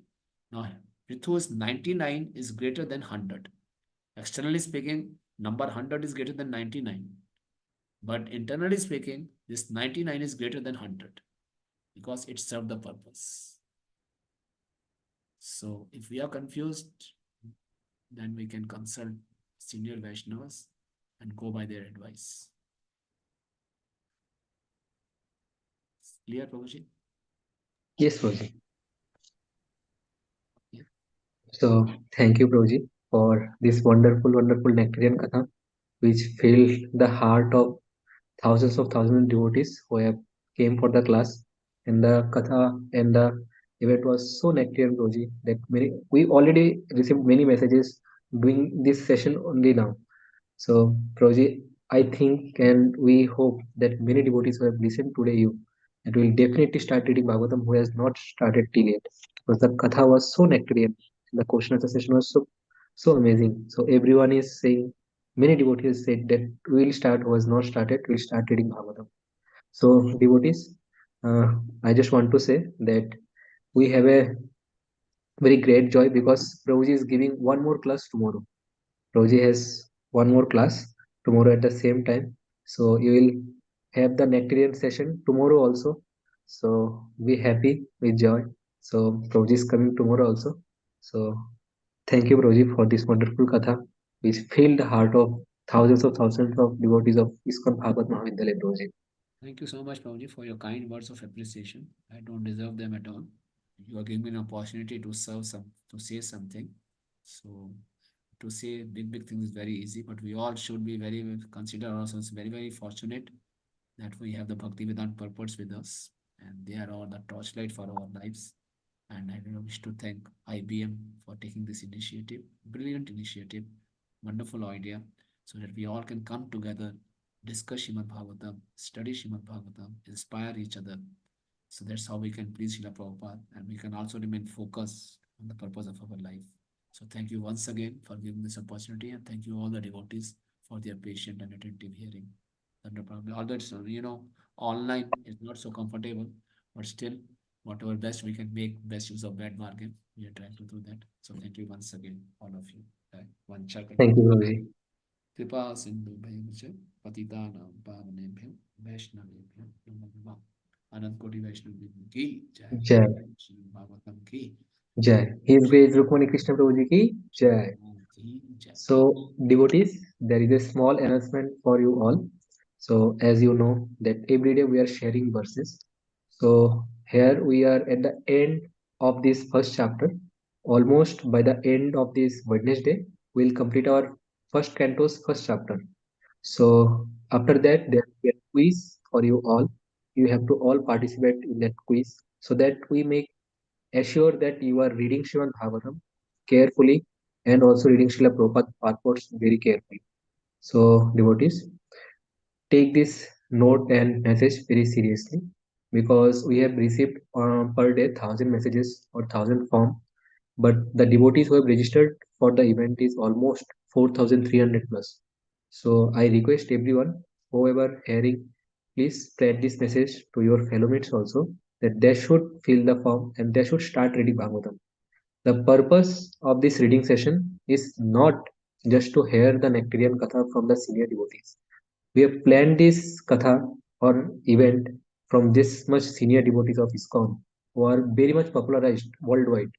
Now, Prithu's 99 is greater than 100. Externally speaking, number 100 is greater than 99. But internally speaking, this 99 is greater than 100 because it served the purpose. So if we are confused, then we can consult senior Vaishnavas and go by their advice. Clear, Prabhuji? Yes, Prabhuji. Yeah. So thank you, Prabhuji, for this wonderful, wonderful Nectarian Katha, which filled the heart of thousands of devotees who have came for the class. And the Katha and the event was so Nectarian, Prabhuji, that we already received many messages doing this session only now. So, Prabhuji, I think and we hope that many devotees who have listened today you that will definitely start reading Bhagavatam who has not started till yet. Because the Katha was so nectarian. The question answer session was so amazing. So everyone is saying many devotees said that we'll start who has not started, we'll start reading Bhagavatam. So devotees, I just want to say that we have a very great joy because Prabhuji is giving one more class tomorrow. Roji has one more class tomorrow at the same time. So you will have the Nectarian session tomorrow also. So be happy with joy. So Roji is coming tomorrow also. So thank you, Roji, for this wonderful katha, which filled the heart of thousands of devotees of ISKCON Bhagavad Mahavidyalaya, Roji. Thank you so much, Prabhuji, for your kind words of appreciation. I don't deserve them at all. You are giving me an opportunity to to say something. So to say big things is very easy, but we all should be consider ourselves very, very fortunate that we have the Bhakti Vedanta purports with us, and they are all the torchlight for our lives. And I wish to thank IBM for taking this initiative, brilliant initiative, wonderful idea, so that we all can come together, discuss Srimad Bhagavatam, study Srimad Bhagavatam, inspire each other. So that's how we can please Srila Prabhupada, and we can also remain focused on the purpose of our life. So thank you once again for giving this opportunity, and thank you all the devotees for their patient and attentive hearing. No problem. Although it's, online is not so comfortable, but still, whatever best we can make, best use of that bargain, we are trying to do that. So thank you once again, all of you. One Thank you, chakra. Prabhuji. कृपा सिंधु भयमुच पतितानां पावनेभ्यो वैष्णवेभ्यो नमो नमः. अनंत कोटि वैष्णव की जय. Jai. Shri Bhagavatam की Jai. His Grace Rukmani Krishna Prabhuji ki Jai. की जय. So, devotees, there is a small announcement for you all. So, as you know, that every day we are sharing verses. So, here we are at the end of this first chapter. Almost by the end of this Wednesday, we'll complete our first canto's first chapter. So, after that, there will be a quiz for you all. You have to all participate in that quiz so that we make assure that you are reading Srimad Bhagavatam carefully and also reading Srila Prabhupada purports very carefully. So, devotees, take this note and message very seriously because we have received per day 1,000 messages or 1,000 form, but the devotees who have registered for the event is almost 4,300 plus. So, I request everyone, whoever hearing, please spread this message to your fellow mates also that they should fill the form and they should start reading Bhagavatam. The purpose of this reading session is not just to hear the Nectarian Katha from the senior devotees. We have planned this Katha or event from this much senior devotees of ISKCON who are very much popularized worldwide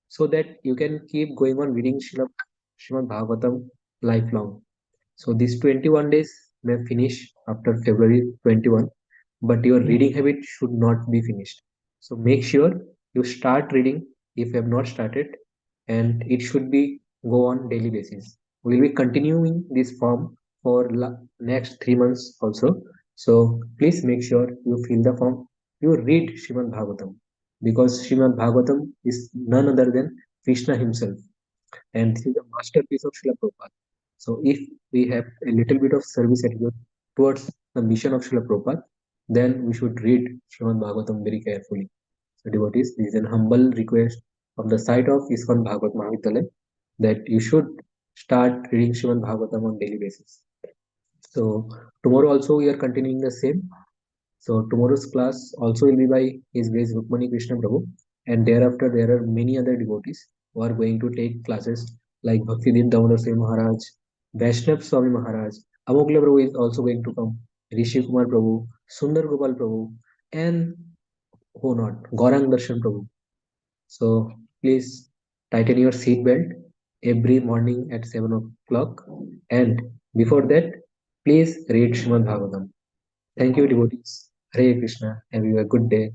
so that you can keep going on reading Srimad Bhagavatam lifelong. So these 21 days may finish after February 21, but your reading habit should not be finished. So make sure you start reading if you have not started, and it should be go on daily basis. We will be continuing this form for next 3 months also. So please make sure you fill the form. You read Srimad Bhagavatam because Srimad Bhagavatam is none other than Krishna himself, and this is a masterpiece of Srila Prabhupada. So if we have a little bit of service attitude towards the mission of Srila Prabhupada, then we should read Srimad Bhagavatam very carefully. So devotees, this is an humble request from the side of ISKCON Bhagavat Mahavidyalaya that you should start reading Srimad Bhagavatam on daily basis. So tomorrow also we are continuing the same. So tomorrow's class also will be by His Grace Rukmani Krishna Prabhu, and thereafter there are many other devotees who are going to take classes like Bhaktivedanta Damodar Swami Maharaj, Vaishnav Swami Maharaj, Amogla Prabhu is also going to come, Rishi Kumar Prabhu, Sundar Gopal Prabhu, and who not, Gaurang Darshan Prabhu. So please tighten your seat belt every morning at 7 o'clock, and before that, please read Srimad Bhagavatam. Thank you, devotees. Hare Krishna. Have you a good day.